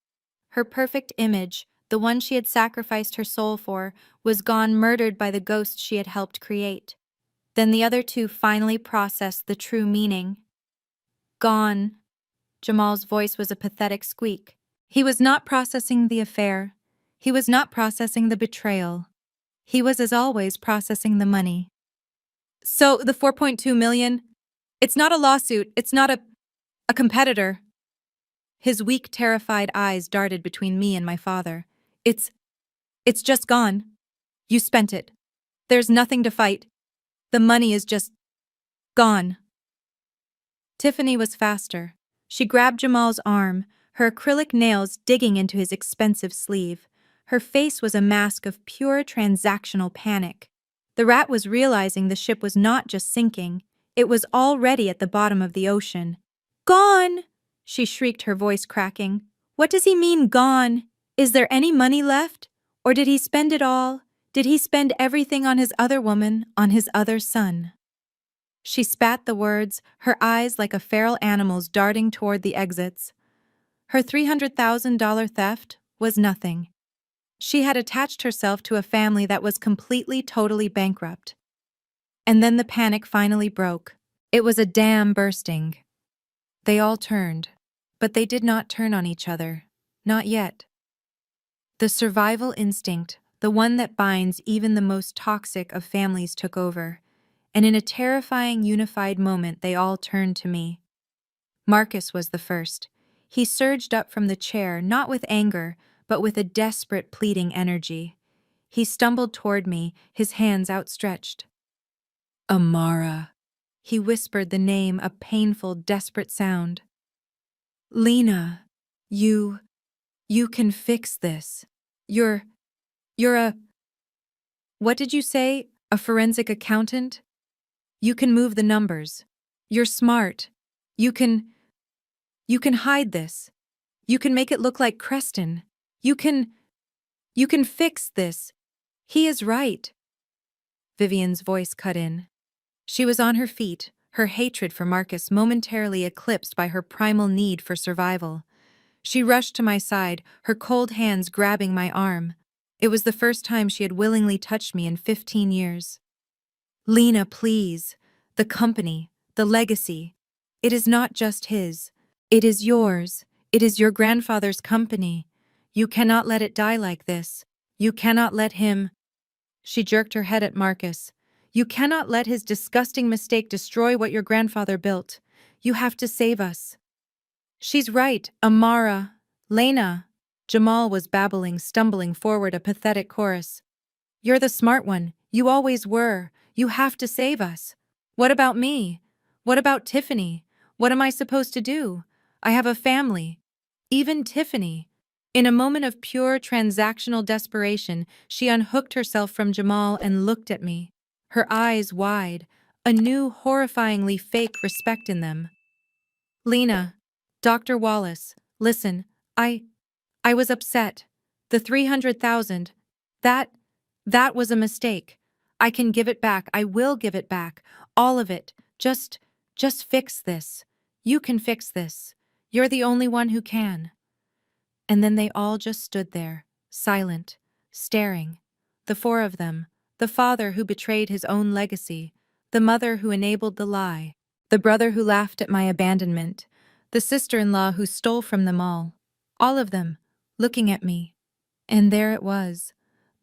Her perfect image, the one she had sacrificed her soul for, was gone, murdered by the ghost she had helped create. Then the other two finally processed the true meaning. Gone. Jamal's voice was a pathetic squeak. He was not processing the affair. He was not processing the betrayal. He was, as always, processing the money. So, the 4.2 million? It's not a lawsuit. It's not a competitor. His weak, terrified eyes darted between me and my father. It's just gone. You spent it. There's nothing to fight. The money is just gone. Tiffany was faster. She grabbed Jamal's arm, her acrylic nails digging into his expensive sleeve. Her face was a mask of pure transactional panic. The rat was realizing the ship was not just sinking, it was already at the bottom of the ocean. Gone! She shrieked, her voice cracking. What does he mean, gone? Is there any money left? Or did he spend it all? Did he spend everything on his other woman, on his other son? She spat the words, her eyes like a feral animal's darting toward the exits. Her $300,000 theft was nothing. She had attached herself to a family that was completely, totally bankrupt. And then the panic finally broke. It was a dam bursting. They all turned, but they did not turn on each other. Not yet. The survival instinct, the one that binds even the most toxic of families, took over, and in a terrifying, unified moment they all turned to me. Marcus was the first. He surged up from the chair, not with anger, but with a desperate, pleading energy. He stumbled toward me, his hands outstretched. Amara. He whispered the name, a painful, desperate sound. Lena, you can fix this. You're a... What did you say? A forensic accountant? You can move the numbers. You're smart. You can hide this. You can make it look like Creston. You can fix this. He is right. Vivian's voice cut in. She was on her feet, her hatred for Marcus momentarily eclipsed by her primal need for survival. She rushed to my side, her cold hands grabbing my arm. It was the first time she had willingly touched me in 15 years. Lena, please. The company, the legacy. It is not just his. It is yours. It is your grandfather's company. You cannot let it die like this. You cannot let him... She jerked her head at Marcus. You cannot let his disgusting mistake destroy what your grandfather built. You have to save us. She's right, Amara. Lena. Jamal was babbling, stumbling forward, a pathetic chorus. You're the smart one. You always were. You have to save us. What about me? What about Tiffany? What am I supposed to do? I have a family. Even Tiffany. In a moment of pure transactional desperation, she unhooked herself from Jamal and looked at me, her eyes wide, a new horrifyingly fake respect in them. Lena, Dr. Wallace, listen, I was upset. The 300,000, that, that was a mistake. I can give it back. I will give it back. All of it. Just fix this. You can fix this. You're the only one who can. And then they all just stood there, silent, staring. The four of them, the father who betrayed his own legacy, the mother who enabled the lie, the brother who laughed at my abandonment, the sister-in-law who stole from them all of them, looking at me. And there it was,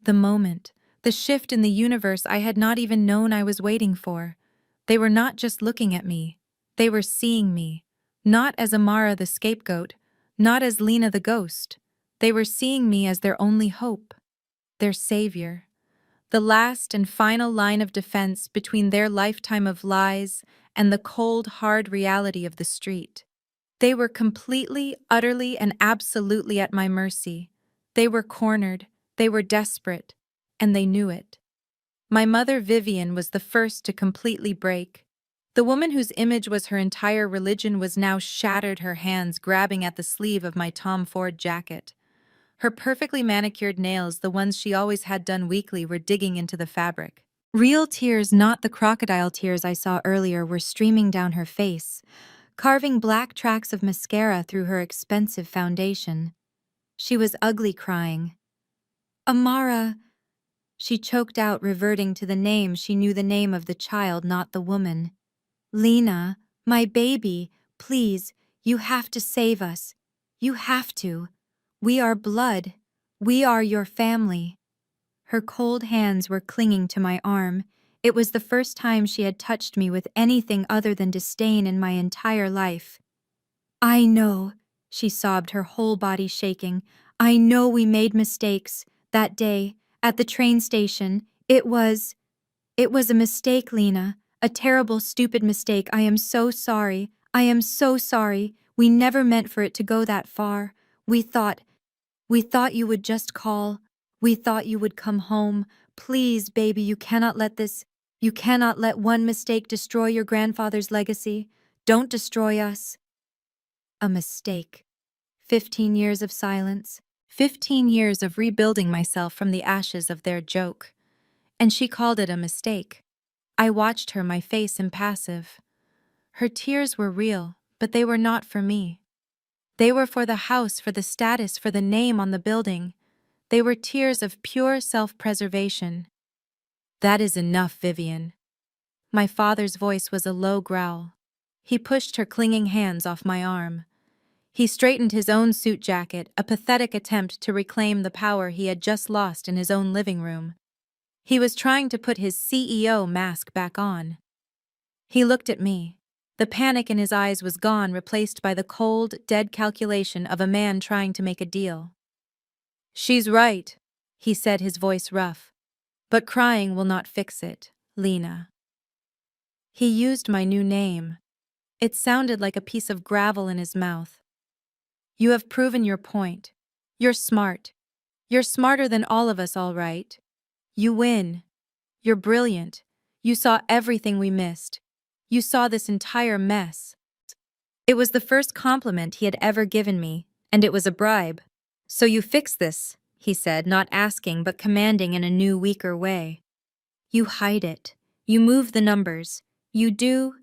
the moment, the shift in the universe I had not even known I was waiting for. They were not just looking at me, they were seeing me, not as Amara the scapegoat, not as Lena the ghost. They were seeing me as their only hope, their savior. The last and final line of defense between their lifetime of lies and the cold, hard reality of the street. They were completely, utterly, and absolutely at my mercy. They were cornered, they were desperate, and they knew it. My mother Vivian was the first to completely break. The woman whose image was her entire religion was now shattered, her hands grabbing at the sleeve of my Tom Ford jacket. Her perfectly manicured nails, the ones she always had done weekly, were digging into the fabric. Real tears, not the crocodile tears I saw earlier, were streaming down her face, carving black tracks of mascara through her expensive foundation. She was ugly, crying. Amara, she choked out, reverting to the name. She knew the name of the child, not the woman. Lena, my baby, please, you have to save us. You have to. We are blood. We are your family. Her cold hands were clinging to my arm. It was the first time she had touched me with anything other than disdain in my entire life. I know, she sobbed, her whole body shaking. I know we made mistakes that day at the train station. It was a mistake, Lena. A terrible, stupid mistake. I am so sorry. I am so sorry. We never meant for it to go that far. We thought you would just call. We thought you would come home. Please, baby, you cannot let one mistake destroy your grandfather's legacy. Don't destroy us. A mistake. 15 years of silence. 15 years of rebuilding myself from the ashes of their joke. And she called it a mistake. I watched her, my face impassive. Her tears were real, but they were not for me. They were for the house, for the status, for the name on the building. They were tears of pure self-preservation. That is enough, Vivian. My father's voice was a low growl. He pushed her clinging hands off my arm. He straightened his own suit jacket, a pathetic attempt to reclaim the power he had just lost in his own living room. He was trying to put his CEO mask back on. He looked at me. The panic in his eyes was gone, replaced by the cold, dead calculation of a man trying to make a deal. She's right, he said, his voice rough. But crying will not fix it, Lena. He used my new name. It sounded like a piece of gravel in his mouth. You have proven your point. You're smart. You're smarter than all of us, all right. You win. You're brilliant. You saw everything we missed. You saw this entire mess. It was the first compliment he had ever given me, and it was a bribe. So you fix this, he said, not asking but commanding in a new, weaker way. You hide it. You move the numbers. You do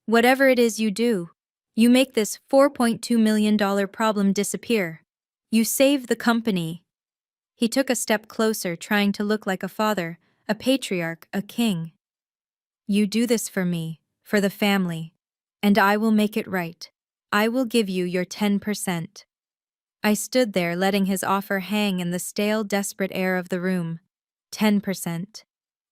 whatever it is you do. You make this $4.2 million problem disappear. You save the company. He took a step closer, trying to look like a father, a patriarch, a king. You do this for me, for the family, and I will make it right. I will give you your 10%. I stood there, letting his offer hang in the stale, desperate air of the room. 10%.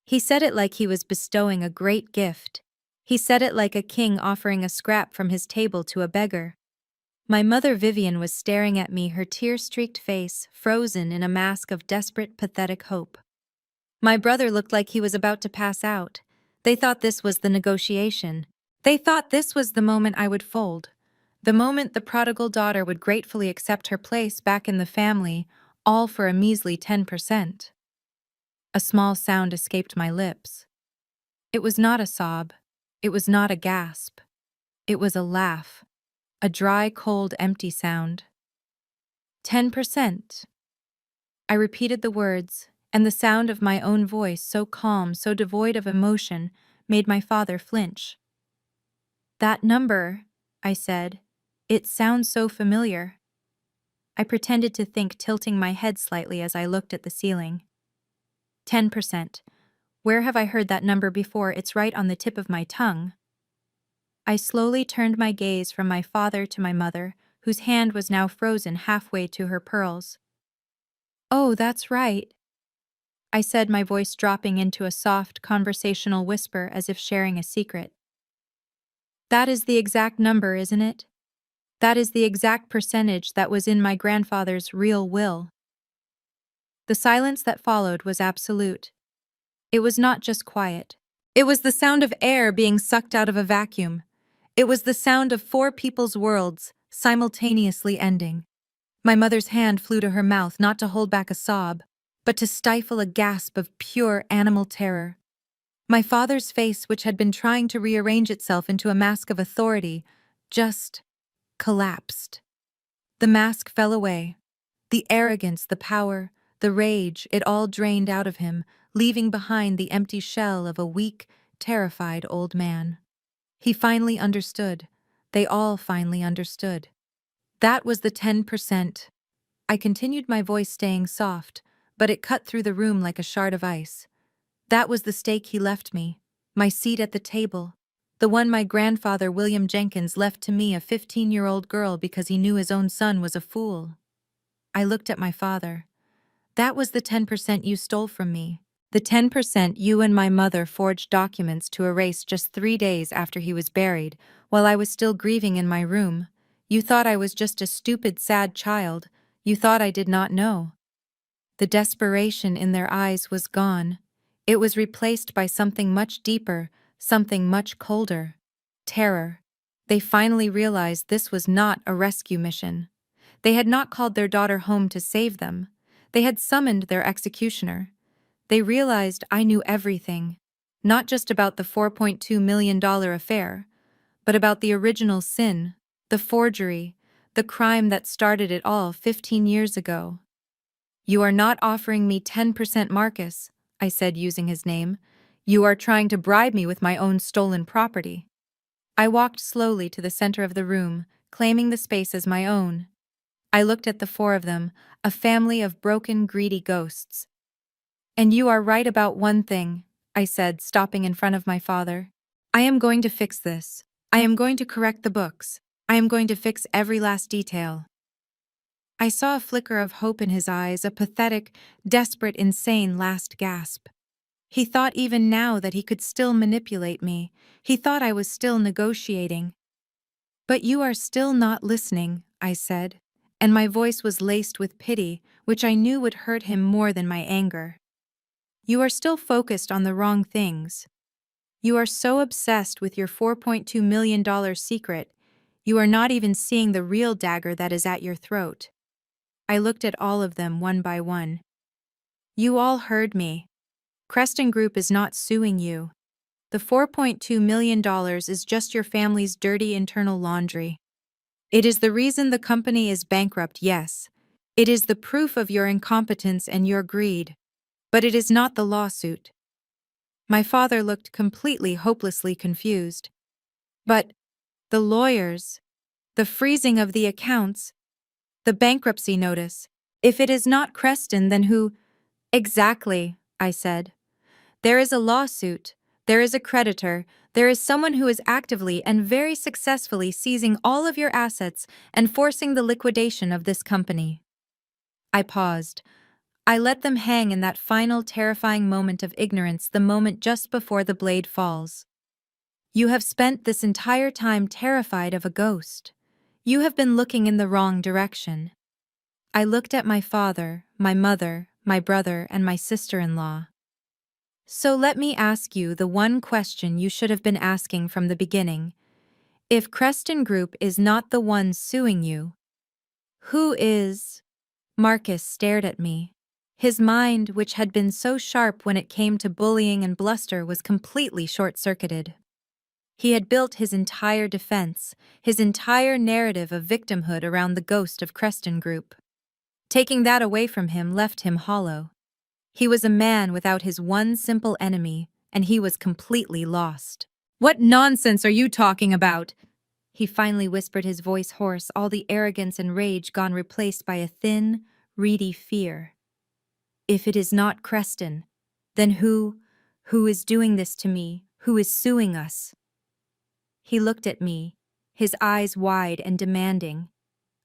He said it like he was bestowing a great gift. He said it like a king offering a scrap from his table to a beggar. My mother Vivian was staring at me, her tear-streaked face frozen in a mask of desperate, pathetic hope. My brother looked like he was about to pass out. They thought this was the negotiation. They thought this was the moment I would fold. The moment the prodigal daughter would gratefully accept her place back in the family, all for a measly 10%. A small sound escaped my lips. It was not a sob. It was not a gasp. It was a laugh. A dry, cold, empty sound. 10%. I repeated the words, and the sound of my own voice, so calm, so devoid of emotion, made my father flinch. "That number," I said. "It sounds so familiar." I pretended to think, tilting my head slightly as I looked at the ceiling. 10%. Where have I heard that number before? It's right on the tip of my tongue. I slowly turned my gaze from my father to my mother, whose hand was now frozen halfway to her pearls. "Oh, that's right," I said, my voice dropping into a soft, conversational whisper as if sharing a secret. "That is the exact number, isn't it? That is the exact percentage that was in my grandfather's real will." The silence that followed was absolute. It was not just quiet. It was the sound of air being sucked out of a vacuum. It was the sound of four people's worlds simultaneously ending. My mother's hand flew to her mouth, not to hold back a sob, but to stifle a gasp of pure animal terror. My father's face, which had been trying to rearrange itself into a mask of authority, just collapsed. The mask fell away. The arrogance, the power, the rage, it all drained out of him, leaving behind the empty shell of a weak, terrified old man. He finally understood. They all finally understood. That was the 10%. I continued, my voice staying soft, but it cut through the room like a shard of ice. That was the stake he left me, my seat at the table, the one my grandfather William Jenkins left to me, a 15-year-old girl, because he knew his own son was a fool. I looked at my father. "That was the 10% you stole from me. The 10% you and my mother forged documents to erase just 3 days after he was buried, while I was still grieving in my room. You thought I was just a stupid, sad child. You thought I did not know." The desperation in their eyes was gone. It was replaced by something much deeper, something much colder. Terror. They finally realized this was not a rescue mission. They had not called their daughter home to save them. They had summoned their executioner. They realized I knew everything, not just about the $4.2 million affair, but about the original sin, the forgery, the crime that started it all 15 years ago. "You are not offering me 10%, Marcus," I said, using his name. "You are trying to bribe me with my own stolen property." I walked slowly to the center of the room, claiming the space as my own. I looked at the four of them, a family of broken, greedy ghosts. "And you are right about one thing," I said, stopping in front of my father. "I am going to fix this. I am going to correct the books. I am going to fix every last detail." I saw a flicker of hope in his eyes, a pathetic, desperate, insane last gasp. He thought even now that he could still manipulate me. He thought I was still negotiating. "But you are still not listening," I said, and my voice was laced with pity, which I knew would hurt him more than my anger. "You are still focused on the wrong things. You are so obsessed with your $4.2 million secret, you are not even seeing the real dagger that is at your throat." I looked at all of them one by one. "You all heard me. Creston Group is not suing you. The $4.2 million is just your family's dirty internal laundry. It is the reason the company is bankrupt, yes. It is the proof of your incompetence and your greed. But it is not the lawsuit." My father looked completely, hopelessly confused. "But the lawyers, the freezing of the accounts, the bankruptcy notice. If it is not Creston, then who?" "Exactly," I said. "There is a lawsuit. There is a creditor. There is someone who is actively and very successfully seizing all of your assets and forcing the liquidation of this company." I paused. I let them hang in that final terrifying moment of ignorance, the moment just before the blade falls. "You have spent this entire time terrified of a ghost. You have been looking in the wrong direction." I looked at my father, my mother, my brother, and my sister-in-law. "So let me ask you the one question you should have been asking from the beginning. If Creston Group is not the one suing you, who is? Marcus stared at me. His mind, which had been so sharp when it came to bullying and bluster, was completely short-circuited. He had built his entire defense, his entire narrative of victimhood around the ghost of Creston Group. Taking that away from him left him hollow. He was a man without his one simple enemy, and he was completely lost. "What nonsense are you talking about?" He finally whispered, his voice hoarse, all the arrogance and rage gone, replaced by a thin, reedy fear. "If it is not Creston, then who is doing this to me? Who is suing us?" He looked at me, his eyes wide and demanding.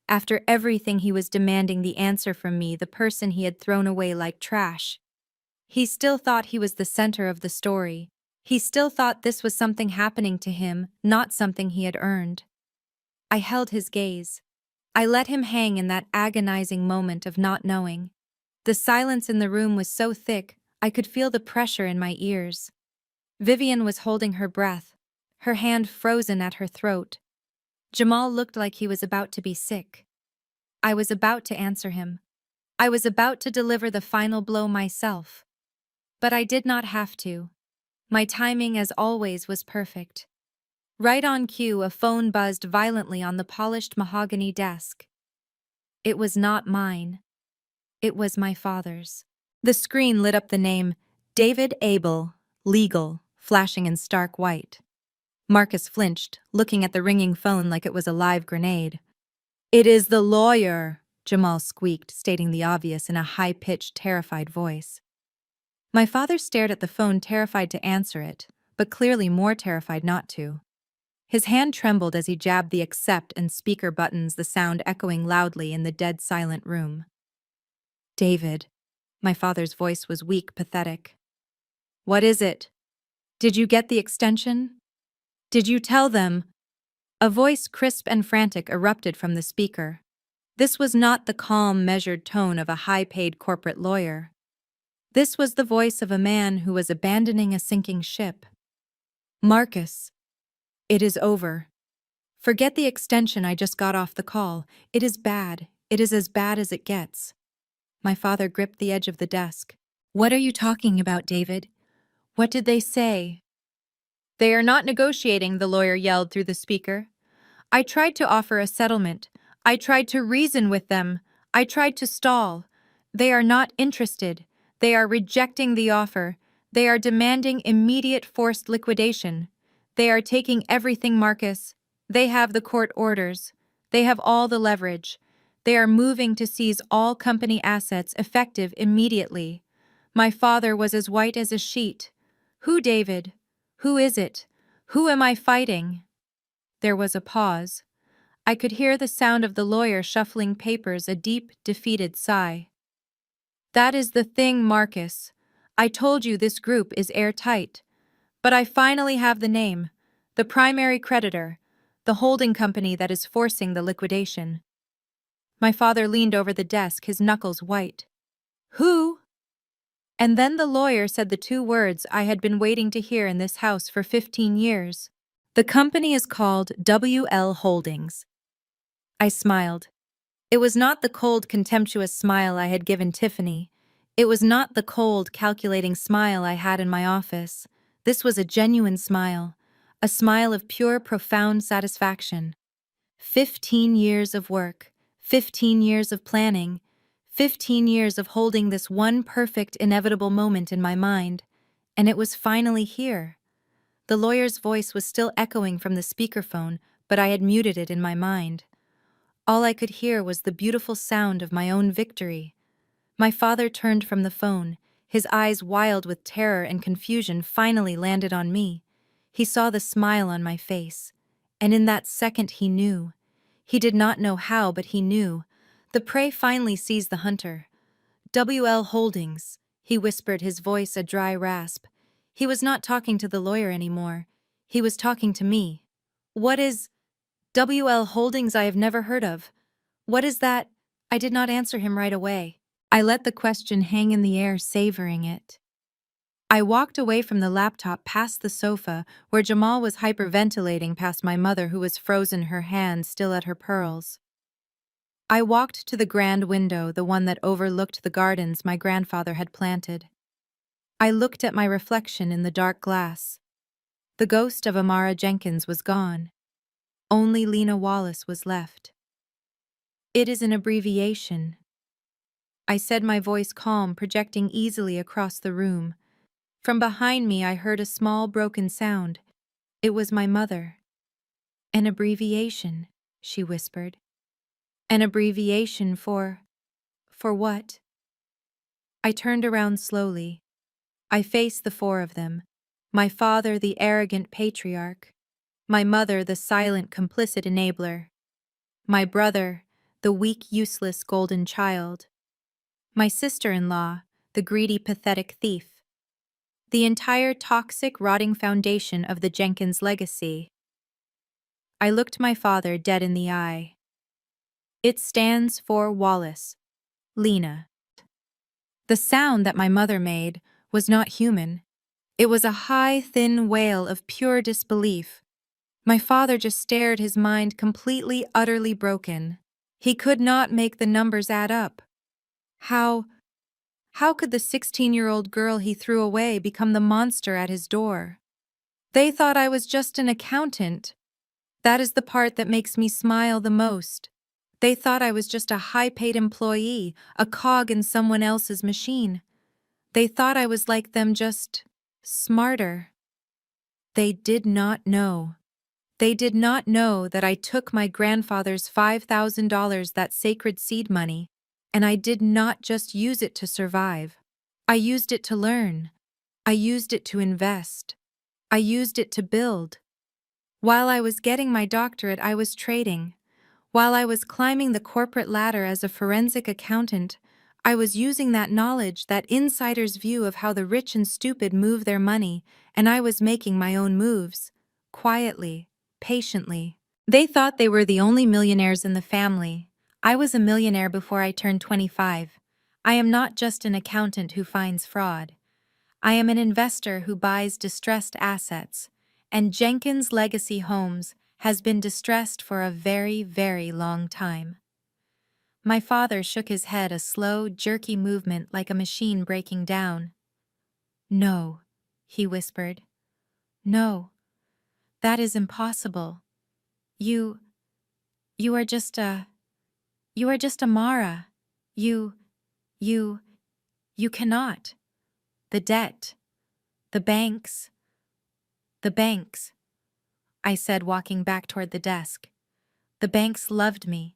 After everything, he was demanding the answer from me, the person he had thrown away like trash. He still thought he was the center of the story. He still thought this was something happening to him, not something he had earned. I held his gaze. I let him hang in that agonizing moment of not knowing. The silence in the room was so thick, I could feel the pressure in my ears. Vivian was holding her breath, her hand frozen at her throat. Jamal looked like he was about to be sick. I was about to answer him. I was about to deliver the final blow myself. But I did not have to. My timing, as always, was perfect. Right on cue, a phone buzzed violently on the polished mahogany desk. It was not mine. It was my father's. The screen lit up the name, David Abel, Legal, flashing in stark white. Marcus flinched, looking at the ringing phone like it was a live grenade. "It is the lawyer," Jamal squeaked, stating the obvious in a high-pitched, terrified voice. My father stared at the phone, terrified to answer it, but clearly more terrified not to. His hand trembled as he jabbed the accept and speaker buttons, the sound echoing loudly in the dead silent room. "David." My father's voice was weak, pathetic. "What is it? Did you get the extension? Did you tell them?" A voice crisp and frantic erupted from the speaker. This was not the calm, measured tone of a high-paid corporate lawyer. This was the voice of a man who was abandoning a sinking ship. "Marcus, it is over. Forget the extension, I just got off the call. It is bad. It is as bad as it gets." My father gripped the edge of the desk. "What are you talking about, David? What did they say?" "They are not negotiating," the lawyer yelled through the speaker. "I tried to offer a settlement. I tried to reason with them. I tried to stall. They are not interested. They are rejecting the offer. They are demanding immediate forced liquidation. They are taking everything, Marcus. They have the court orders. They have all the leverage. They are moving to seize all company assets, effective immediately." My father was as white as a sheet. "Who, David? Who is it? Who am I fighting?" There was a pause. I could hear the sound of the lawyer shuffling papers, a deep, defeated sigh. "That is the thing, Marcus. I told you this group is airtight. But I finally have the name, the primary creditor, the holding company that is forcing the liquidation." My father leaned over the desk, his knuckles white. "Who?" And then the lawyer said the two words I had been waiting to hear in this house for 15 years. "The company is called WL Holdings." I smiled. It was not the cold, contemptuous smile I had given Tiffany. It was not the cold, calculating smile I had in my office. This was a genuine smile, a smile of pure, profound satisfaction. 15 years of work, 15 years of planning, 15 years of holding this one perfect, inevitable moment in my mind, and it was finally here. The lawyer's voice was still echoing from the speakerphone, but I had muted it in my mind. All I could hear was the beautiful sound of my own victory. My father turned from the phone, his eyes wild with terror and confusion, finally landed on me. He saw the smile on my face, and in that second he knew. He did not know how, but he knew. The prey finally seized the hunter. "WL Holdings," he whispered, his voice a dry rasp. He was not talking to the lawyer anymore. He was talking to me. "What is WL Holdings? I have never heard of. What is that?" I did not answer him right away. I let the question hang in the air, savoring it. I walked away from the laptop past the sofa, where Jamal was hyperventilating past my mother, who was frozen, her hand still at her pearls. I walked to the grand window, the one that overlooked the gardens my grandfather had planted. I looked at my reflection in the dark glass. The ghost of Amara Jenkins was gone. Only Lena Wallace was left. It is an abbreviation, I said, my voice calm, projecting easily across the room. From behind me I heard a small broken sound. It was my mother. An abbreviation, she whispered. An abbreviation for what? I turned around slowly. I faced the four of them. My father, the arrogant patriarch. My mother, the silent, complicit enabler. My brother, the weak, useless golden child. My sister-in-law, the greedy, pathetic thief. The entire toxic, rotting foundation of the Jenkins legacy. I looked my father dead in the eye. It stands for Wallace, Lena. The sound that my mother made was not human. It was a high, thin wail of pure disbelief. My father just stared, his mind completely, utterly broken. He could not make the numbers add up. How could the 16-year-old girl he threw away become the monster at his door? They thought I was just an accountant. That is the part that makes me smile the most. They thought I was just a high-paid employee, a cog in someone else's machine. They thought I was like them, just smarter. They did not know. They did not know that I took my grandfather's $5,000, that sacred seed money, and I did not just use it to survive. I used it to learn. I used it to invest. I used it to build. While I was getting my doctorate, I was trading. While I was climbing the corporate ladder as a forensic accountant, I was using that knowledge, that insider's view of how the rich and stupid move their money, and I was making my own moves, quietly, patiently. They thought they were the only millionaires in the family. I was a millionaire before I turned 25. I am not just an accountant who finds fraud. I am an investor who buys distressed assets, and Jenkins Legacy Homes has been distressed for a very, very long time. My father shook his head, a slow, jerky movement like a machine breaking down. No, he whispered. No, that is impossible. You are just a Mara. You cannot. The debt. The banks. The banks, I said, walking back toward the desk. The banks loved me.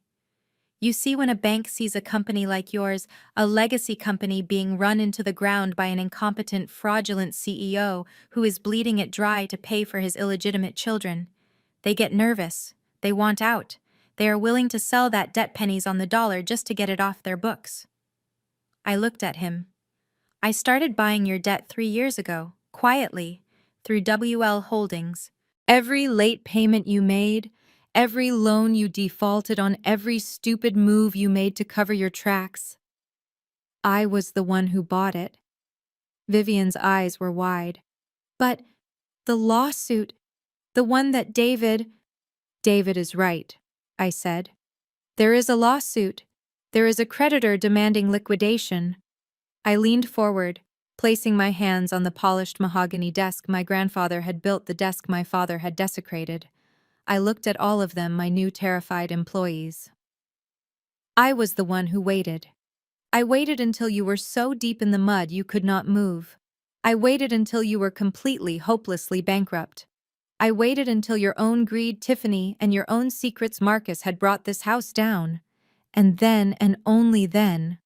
You see, when a bank sees a company like yours, a legacy company, being run into the ground by an incompetent, fraudulent CEO who is bleeding it dry to pay for his illegitimate children, they get nervous. They want out. They are willing to sell that debt pennies on the dollar just to get it off their books. I looked at him. I started buying your debt 3 years ago, quietly, through WL Holdings. Every late payment you made, every loan you defaulted on, every stupid move you made to cover your tracks. I was the one who bought it. Vivian's eyes were wide. But the lawsuit, the one that David is right, I said. There is a lawsuit. There is a creditor demanding liquidation. I leaned forward, placing my hands on the polished mahogany desk my grandfather had built, the desk my father had desecrated. I looked at all of them, my new terrified employees. I was the one who waited. I waited until you were so deep in the mud you could not move. I waited until you were completely, hopelessly bankrupt. I waited until your own greed, Tiffany, and your own secrets, Marcus, had brought this house down. And then, and only then,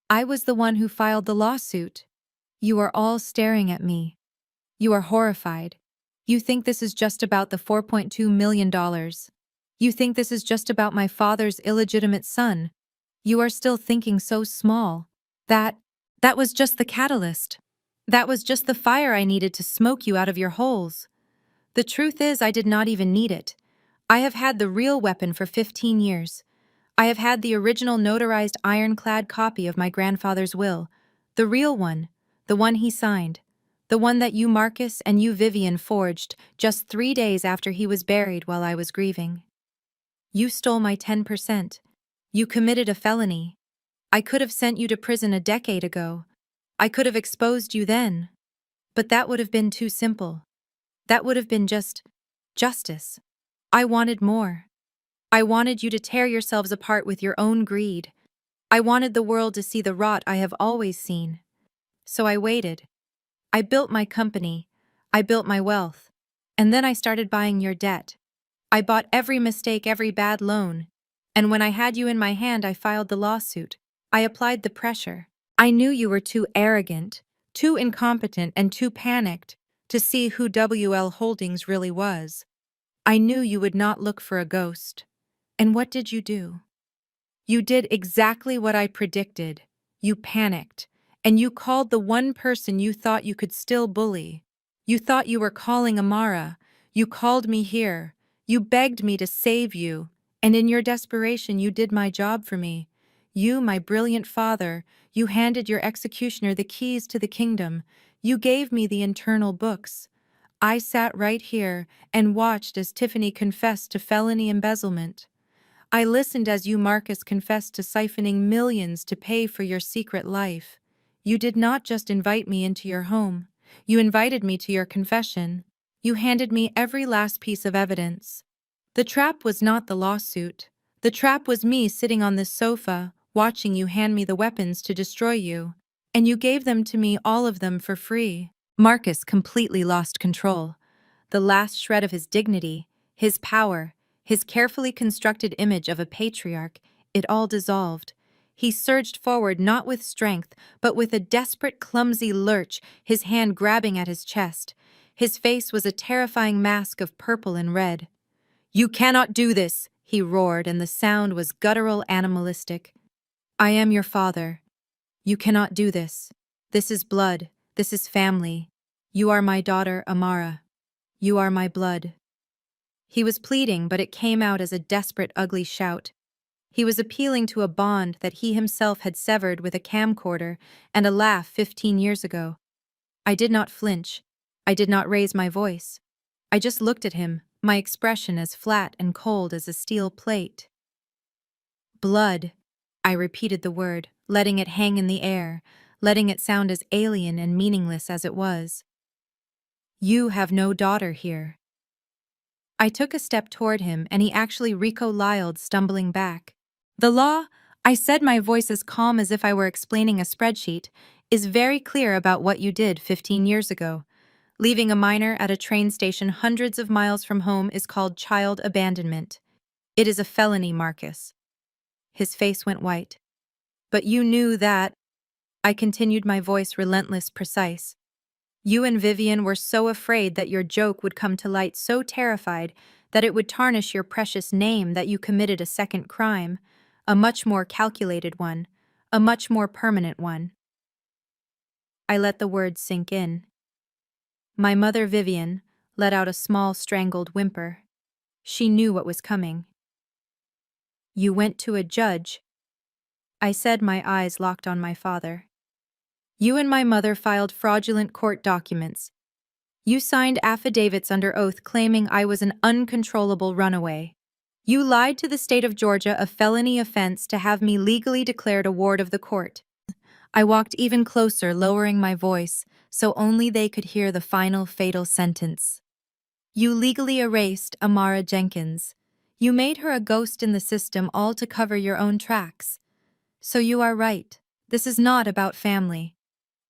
I was the one who filed the lawsuit. You are all staring at me. You are horrified. You think this is just about the $4.2 million. You think this is just about my father's illegitimate son. You are still thinking so small. That was just the catalyst. That was just the fire I needed to smoke you out of your holes. The truth is, I did not even need it. I have had the real weapon for 15 years. I have had the original notarized ironclad copy of my grandfather's will. The real one. The one he signed. The one that you, Marcus, and you, Vivian, forged just 3 days after he was buried while I was grieving. You stole my 10%. You committed a felony. I could have sent you to prison a decade ago. I could have exposed you then. But that would have been too simple. That would have been just justice. I wanted more. I wanted you to tear yourselves apart with your own greed. I wanted the world to see the rot I have always seen. So I waited. I built my company. I built my wealth. And then I started buying your debt. I bought every mistake, every bad loan. And when I had you in my hand, I filed the lawsuit. I applied the pressure. I knew you were too arrogant, too incompetent, and too panicked to see who WL Holdings really was. I knew you would not look for a ghost. And what did you do? You did exactly what I predicted. You panicked, and you called the one person you thought you could still bully. You thought you were calling Amara. You called me here. You begged me to save you, and in your desperation you did my job for me. You, my brilliant father, you handed your executioner the keys to the kingdom. You gave me the internal books. I sat right here and watched as Tiffany confessed to felony embezzlement. I listened as you, Marcus, confessed to siphoning millions to pay for your secret life. You did not just invite me into your home. You invited me to your confession. You handed me every last piece of evidence. The trap was not the lawsuit. The trap was me sitting on this sofa, watching you hand me the weapons to destroy you. And you gave them to me, all of them, for free. Marcus completely lost control. The last shred of his dignity, his power, his carefully constructed image of a patriarch, it all dissolved. He surged forward not with strength, but with a desperate, clumsy lurch, his hand grabbing at his chest. His face was a terrifying mask of purple and red. "You cannot do this," he roared, and the sound was guttural, animalistic. "I am your father. You cannot do this. This is blood. This is family. You are my daughter, Amara. You are my blood." He was pleading, but it came out as a desperate, ugly shout. He was appealing to a bond that he himself had severed with a camcorder and a laugh 15 years ago. I did not flinch. I did not raise my voice. I just looked at him, my expression as flat and cold as a steel plate. "Blood." I repeated the word, letting it hang in the air, letting it sound as alien and meaningless as it was. "You have no daughter here." I took a step toward him, and he actually recoiled, stumbling back. "The law," I said, my voice as calm as if I were explaining a spreadsheet, "is very clear about what you did 15 years ago. Leaving a minor at a train station hundreds of miles from home is called child abandonment. It is a felony, Marcus." His face went white. "But you knew that," I continued, my voice relentless, precise. "You and Vivian were so afraid that your joke would come to light, so terrified that it would tarnish your precious name, that you committed a second crime, a much more calculated one, a much more permanent one." I let the words sink in. My mother, Vivian, let out a small, strangled whimper. She knew what was coming. "You went to a judge," I said, my eyes locked on my father. "You and my mother filed fraudulent court documents. You signed affidavits under oath claiming I was an uncontrollable runaway. You lied to the state of Georgia, a felony offense, to have me legally declared a ward of the court." I walked even closer, lowering my voice, so only they could hear the final fatal sentence. "You legally erased Amara Jenkins. You made her a ghost in the system, all to cover your own tracks. So you are right. This is not about family.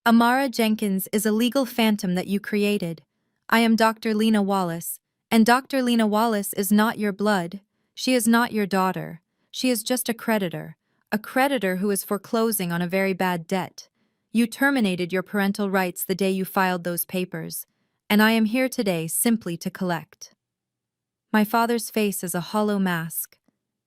Amara Jenkins is a legal phantom that you created. I am Dr. Lena Wallace, and Dr. Lena Wallace is not your blood. She is not your daughter. She is just a creditor who is foreclosing on a very bad debt. You terminated your parental rights the day you filed those papers, and I am here today simply to collect." My father's face is a hollow mask.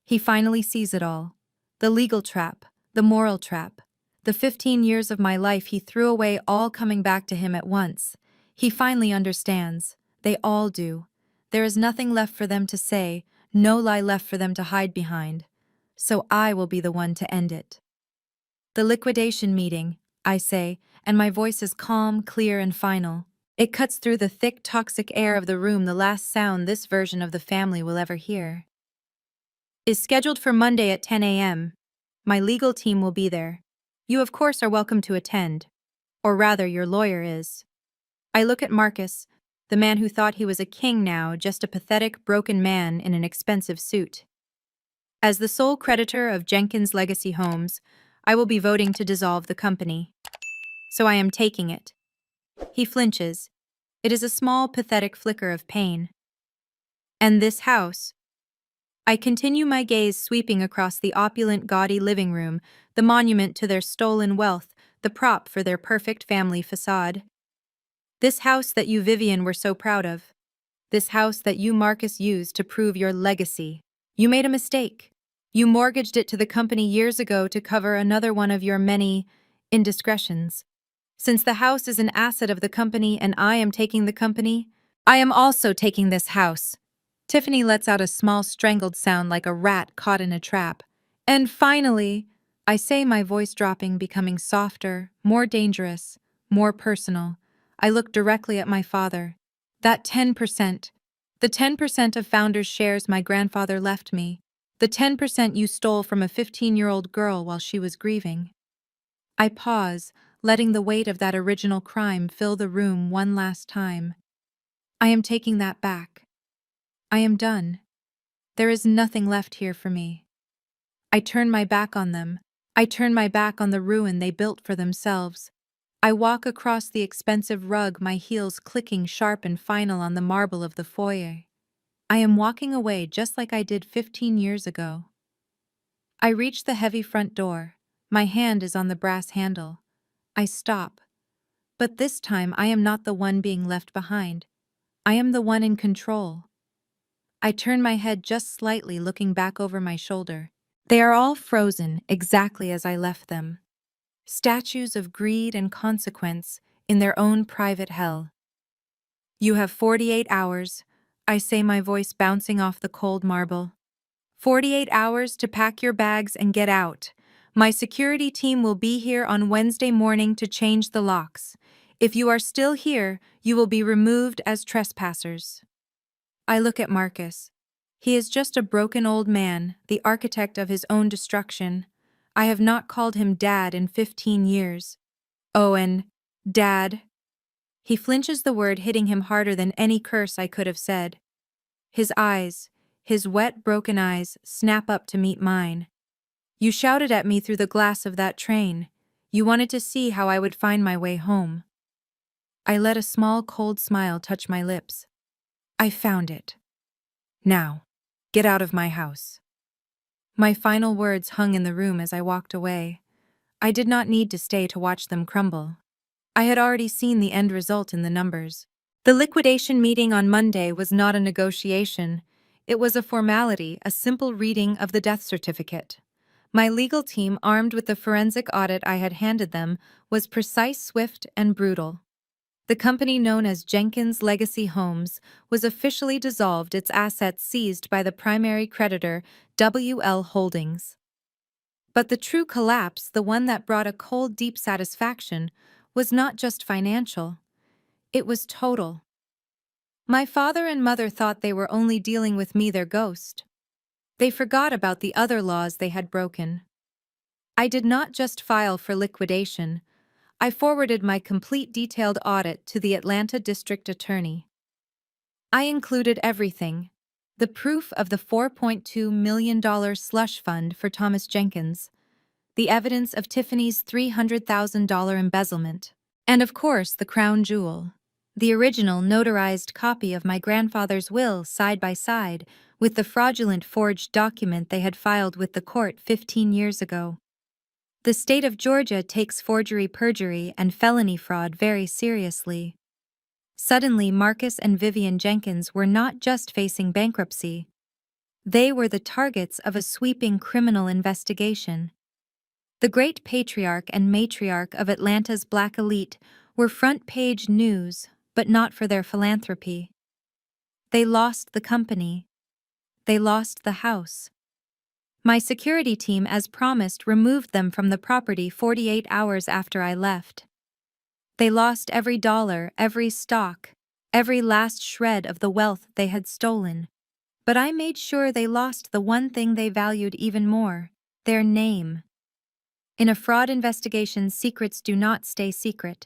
He finally sees it all. The legal trap, the moral trap. The 15 years of my life he threw away, all coming back to him at once. He finally understands. They all do. There is nothing left for them to say, no lie left for them to hide behind. So I will be the one to end it. "The liquidation meeting," I say, and my voice is calm, clear, and final. It cuts through the thick, toxic air of the room, the last sound this version of the family will ever hear. Is scheduled for Monday at 10 a.m. My legal team will be there. You, of course, are welcome to attend. Or rather, your lawyer is. I look at Marcus, the man who thought he was a king now, just a pathetic, broken man in an expensive suit. As the sole creditor of Jenkins Legacy Homes, I will be voting to dissolve the company. So I am taking it. He flinches. It is a small, pathetic flicker of pain. And this house. I continue my gaze sweeping across the opulent, gaudy living room, the monument to their stolen wealth, the prop for their perfect family facade. This house that you, Vivian, were so proud of. This house that you, Marcus, used to prove your legacy. You made a mistake. You mortgaged it to the company years ago to cover another one of your many indiscretions. Since the house is an asset of the company and I am taking the company, I am also taking this house. Tiffany lets out a small strangled sound like a rat caught in a trap. And finally, I say, my voice dropping, becoming softer, more dangerous, more personal. I look directly at my father. That 10%. The 10% of Founder's shares my grandfather left me. The 10% you stole from a 15-year-old girl while she was grieving. I pause, letting the weight of that original crime fill the room one last time. I am taking that back. I am done. There is nothing left here for me. I turn my back on them. I turn my back on the ruin they built for themselves. I walk across the expensive rug, my heels clicking sharp and final on the marble of the foyer. I am walking away just like I did 15 years ago. I reach the heavy front door. My hand is on the brass handle. I stop. But this time I am not the one being left behind. I am the one in control. I turn my head just slightly, looking back over my shoulder. They are all frozen exactly as I left them. Statues of greed and consequence in their own private hell. You have 48 hours, I say, my voice bouncing off the cold marble. 48 hours to pack your bags and get out. My security team will be here on Wednesday morning to change the locks. If you are still here, you will be removed as trespassers. I look at Marcus. He is just a broken old man, the architect of his own destruction. I have not called him Dad in 15 years. Oh, and Dad. He flinches, the word hitting him harder than any curse I could have said. His eyes, his wet, broken eyes, snap up to meet mine. You shouted at me through the glass of that train. You wanted to see how I would find my way home. I let a small, cold smile touch my lips. I found it. Now, get out of my house. My final words hung in the room as I walked away. I did not need to stay to watch them crumble. I had already seen the end result in the numbers. The liquidation meeting on Monday was not a negotiation. It was a formality, a simple reading of the death certificate. My legal team, armed with the forensic audit I had handed them, was precise, swift, and brutal. The company known as Jenkins Legacy Homes was officially dissolved, its assets seized by the primary creditor, WL Holdings. But the true collapse, the one that brought a cold, deep satisfaction, was not just financial. It was total. My father and mother thought they were only dealing with me, their ghost. They forgot about the other laws they had broken. I did not just file for liquidation. I forwarded my complete detailed audit to the Atlanta District Attorney. I included everything: the proof of the $4.2 million slush fund for Thomas Jenkins, the evidence of Tiffany's $300,000 embezzlement, and of course the crown jewel, the original notarized copy of my grandfather's will side by side with the fraudulent forged document they had filed with the court 15 years ago. The state of Georgia takes forgery, perjury, and felony fraud very seriously. Suddenly, Marcus and Vivian Jenkins were not just facing bankruptcy. They were the targets of a sweeping criminal investigation. The great patriarch and matriarch of Atlanta's black elite were front-page news, but not for their philanthropy. They lost the company. They lost the house. My security team, as promised, removed them from the property 48 hours after I left. They lost every dollar, every stock, every last shred of the wealth they had stolen. But I made sure they lost the one thing they valued even more: their name. In a fraud investigation, secrets do not stay secret.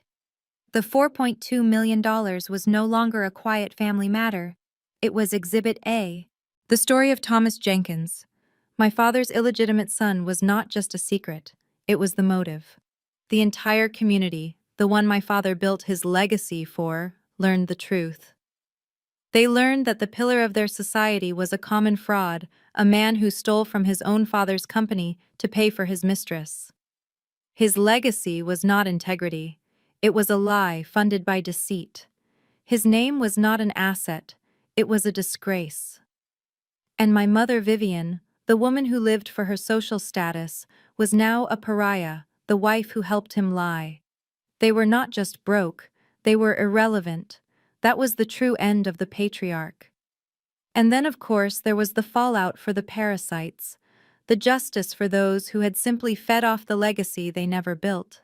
The $4.2 million was no longer a quiet family matter. It was Exhibit A. The story of Thomas Jenkins, my father's illegitimate son, was not just a secret, it was the motive. The entire community, the one my father built his legacy for, learned the truth. They learned that the pillar of their society was a common fraud, a man who stole from his own father's company to pay for his mistress. His legacy was not integrity. It was a lie funded by deceit. His name was not an asset. It was a disgrace. And my mother, Vivian, the woman who lived for her social status, was now a pariah, the wife who helped him lie. They were not just broke, they were irrelevant. That was the true end of the patriarch. And then, of course, there was the fallout for the parasites, the justice for those who had simply fed off the legacy they never built.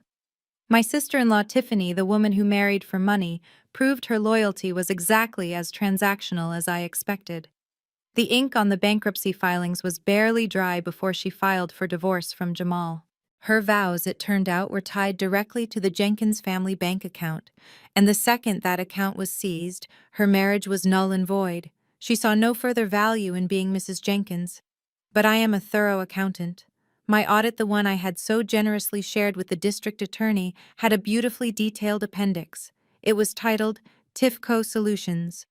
My sister-in-law Tiffany, the woman who married for money, proved her loyalty was exactly as transactional as I expected. The ink on the bankruptcy filings was barely dry before she filed for divorce from Jamal. Her vows, it turned out, were tied directly to the Jenkins family bank account, and the second that account was seized, her marriage was null and void. She saw no further value in being Mrs. Jenkins. But I am a thorough accountant. My audit, the one I had so generously shared with the district attorney, had a beautifully detailed appendix. It was titled TIFCO Solutions.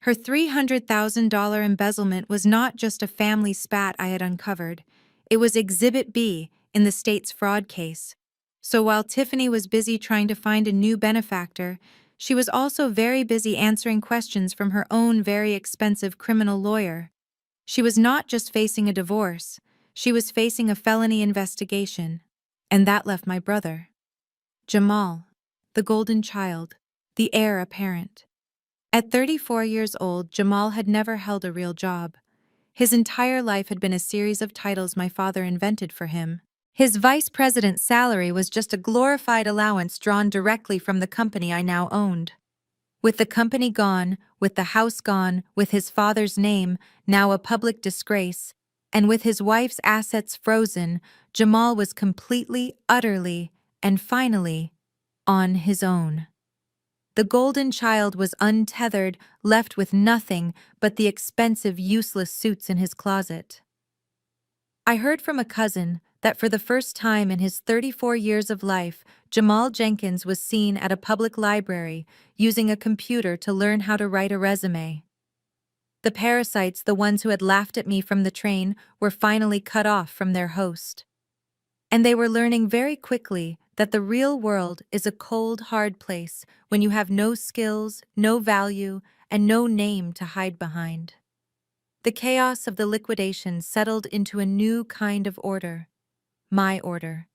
Her $300,000 embezzlement was not just a family spat I had uncovered. It was Exhibit B in the state's fraud case. So while Tiffany was busy trying to find a new benefactor, she was also very busy answering questions from her own very expensive criminal lawyer. She was not just facing a divorce, she was facing a felony investigation. And that left my brother, Jamal, the golden child, the heir apparent. At 34 years old, Jamal had never held a real job. His entire life had been a series of titles my father invented for him. His vice president's salary was just a glorified allowance drawn directly from the company I now owned. With the company gone, with the house gone, with his father's name, now a public disgrace, and with his wife's assets frozen, Jamal was completely, utterly, and finally, on his own. The golden child was untethered, left with nothing but the expensive, useless suits in his closet. I heard from a cousin that for the first time in his 34 years of life, Jamal Jenkins was seen at a public library using a computer to learn how to write a resume. The parasites, the ones who had laughed at me from the train, were finally cut off from their host. And they were learning very quickly that the real world is a cold, hard place when you have no skills, no value, and no name to hide behind. The chaos of the liquidation settled into a new kind of order. My order.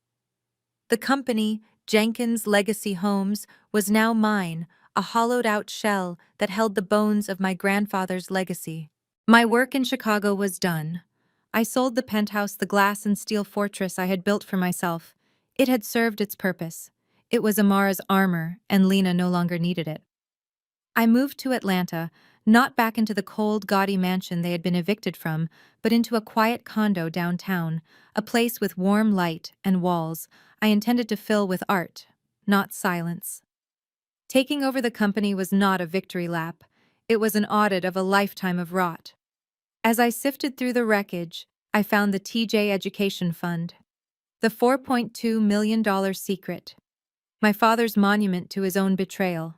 The company, Jenkins Legacy Homes, was now mine, a hollowed-out shell that held the bones of my grandfather's legacy. My work in Chicago was done. I sold the penthouse, the glass and steel fortress I had built for myself. It had served its purpose. It was Amara's armor, and Lena no longer needed it. I moved to Atlanta, not back into the cold, gaudy mansion they had been evicted from, but into a quiet condo downtown, a place with warm light and walls I intended to fill with art, not silence. Taking over the company was not a victory lap. It was an audit of a lifetime of rot. As I sifted through the wreckage, I found the TJ Education Fund. The $4.2 million secret. My father's monument to his own betrayal.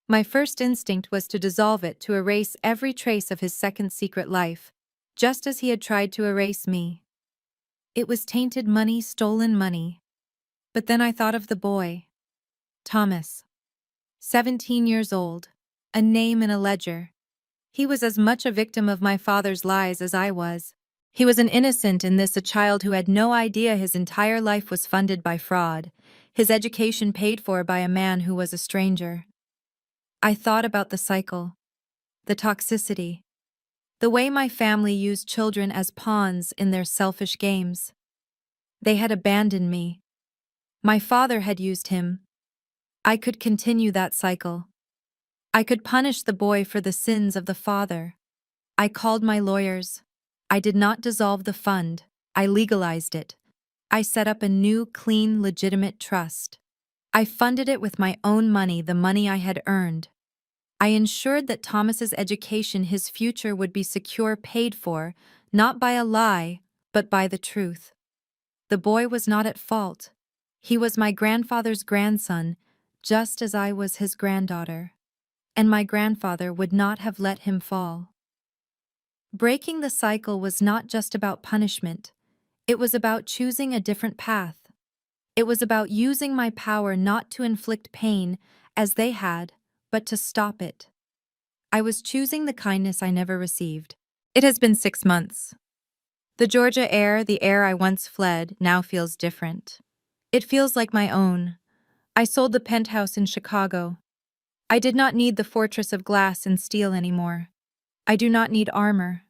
My first instinct was to dissolve it, to erase every trace of his second secret life, just as he had tried to erase me. It was tainted money, stolen money. But then I thought of the boy. Thomas. 17 years old. A name in a ledger. He was as much a victim of my father's lies as I was. He was an innocent in this, a child who had no idea his entire life was funded by fraud, his education paid for by a man who was a stranger. I thought about the cycle, the toxicity, the way my family used children as pawns in their selfish games. They had abandoned me. My father had used him. I could continue that cycle. I could punish the boy for the sins of the father. I called my lawyers. I did not dissolve the fund. I legalized it. I set up a new, clean, legitimate trust. I funded it with my own money, the money I had earned. I ensured that Thomas's education, his future would be secure, paid for, not by a lie, but by the truth. The boy was not at fault. He was my grandfather's grandson, just as I was his granddaughter. And my grandfather would not have let him fall. Breaking the cycle was not just about punishment. It was about choosing a different path. It was about using my power not to inflict pain, as they had, but to stop it. I was choosing the kindness I never received. It has been 6 months. The Georgia air, the air I once fled, now feels different. It feels like my own. I sold the penthouse in Chicago. I did not need the fortress of glass and steel anymore. I do not need armor.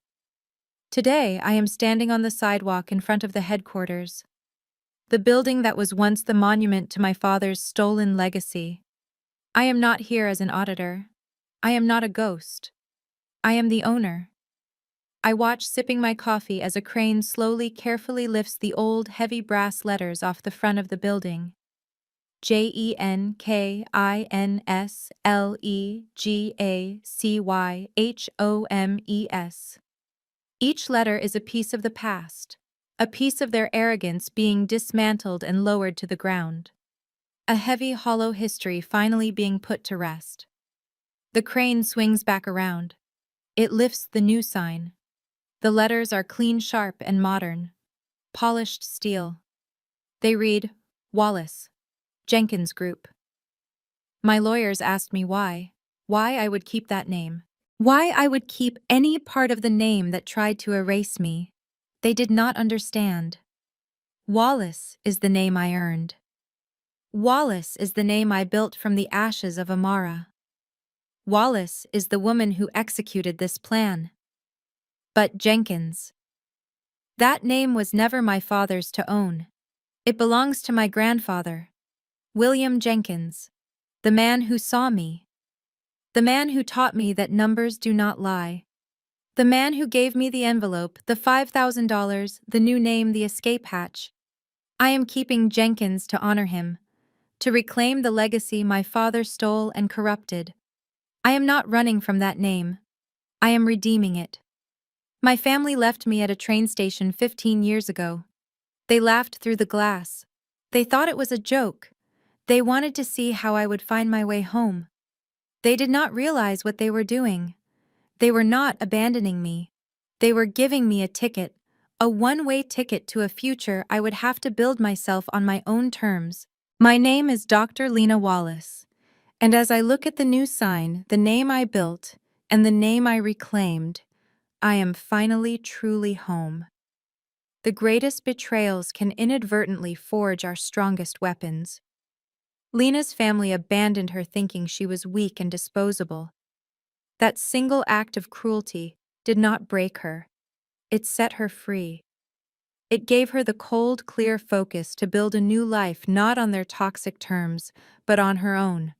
Today, I am standing on the sidewalk in front of the headquarters, the building that was once the monument to my father's stolen legacy. I am not here as an auditor. I am not a ghost. I am the owner. I watch sipping my coffee as a crane slowly, carefully lifts the old, heavy brass letters off the front of the building. JENKINSLEGACYHOMES. Each letter is a piece of the past, a piece of their arrogance being dismantled and lowered to the ground. A heavy, hollow history finally being put to rest. The crane swings back around. It lifts the new sign. The letters are clean, sharp, and modern. Polished steel. They read, Wallace, Jenkins Group. My lawyers asked me why I would keep that name. Why I would keep any part of the name that tried to erase me. They did not understand. Wallace is the name I earned. Wallace is the name I built from the ashes of Amara. Wallace is the woman who executed this plan. But Jenkins. That name was never my father's to own. It belongs to my grandfather, William Jenkins, the man who saw me. The man who taught me that numbers do not lie. The man who gave me the envelope, the $5,000, the new name, the escape hatch. I am keeping Jenkins to honor him, to reclaim the legacy my father stole and corrupted. I am not running from that name. I am redeeming it. My family left me at a train station 15 years ago. They laughed through the glass. They thought it was a joke. They wanted to see how I would find my way home. They did not realize what they were doing. They were not abandoning me. They were giving me a ticket, a one-way ticket to a future I would have to build myself on my own terms. My name is Dr. Lena Wallace, and as I look at the new sign, the name I built, and the name I reclaimed, I am finally truly home. The greatest betrayals can inadvertently forge our strongest weapons. Lena's family abandoned her thinking she was weak and disposable. That single act of cruelty did not break her. It set her free. It gave her the cold, clear focus to build a new life not on their toxic terms, but on her own.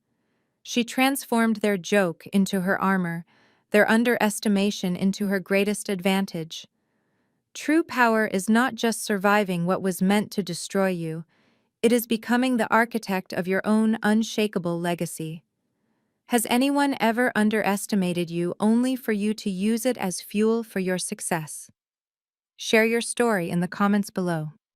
She transformed their joke into her armor, their underestimation into her greatest advantage. True power is not just surviving what was meant to destroy you, it is becoming the architect of your own unshakable legacy. Has anyone ever underestimated you only for you to use it as fuel for your success? Share your story in the comments below.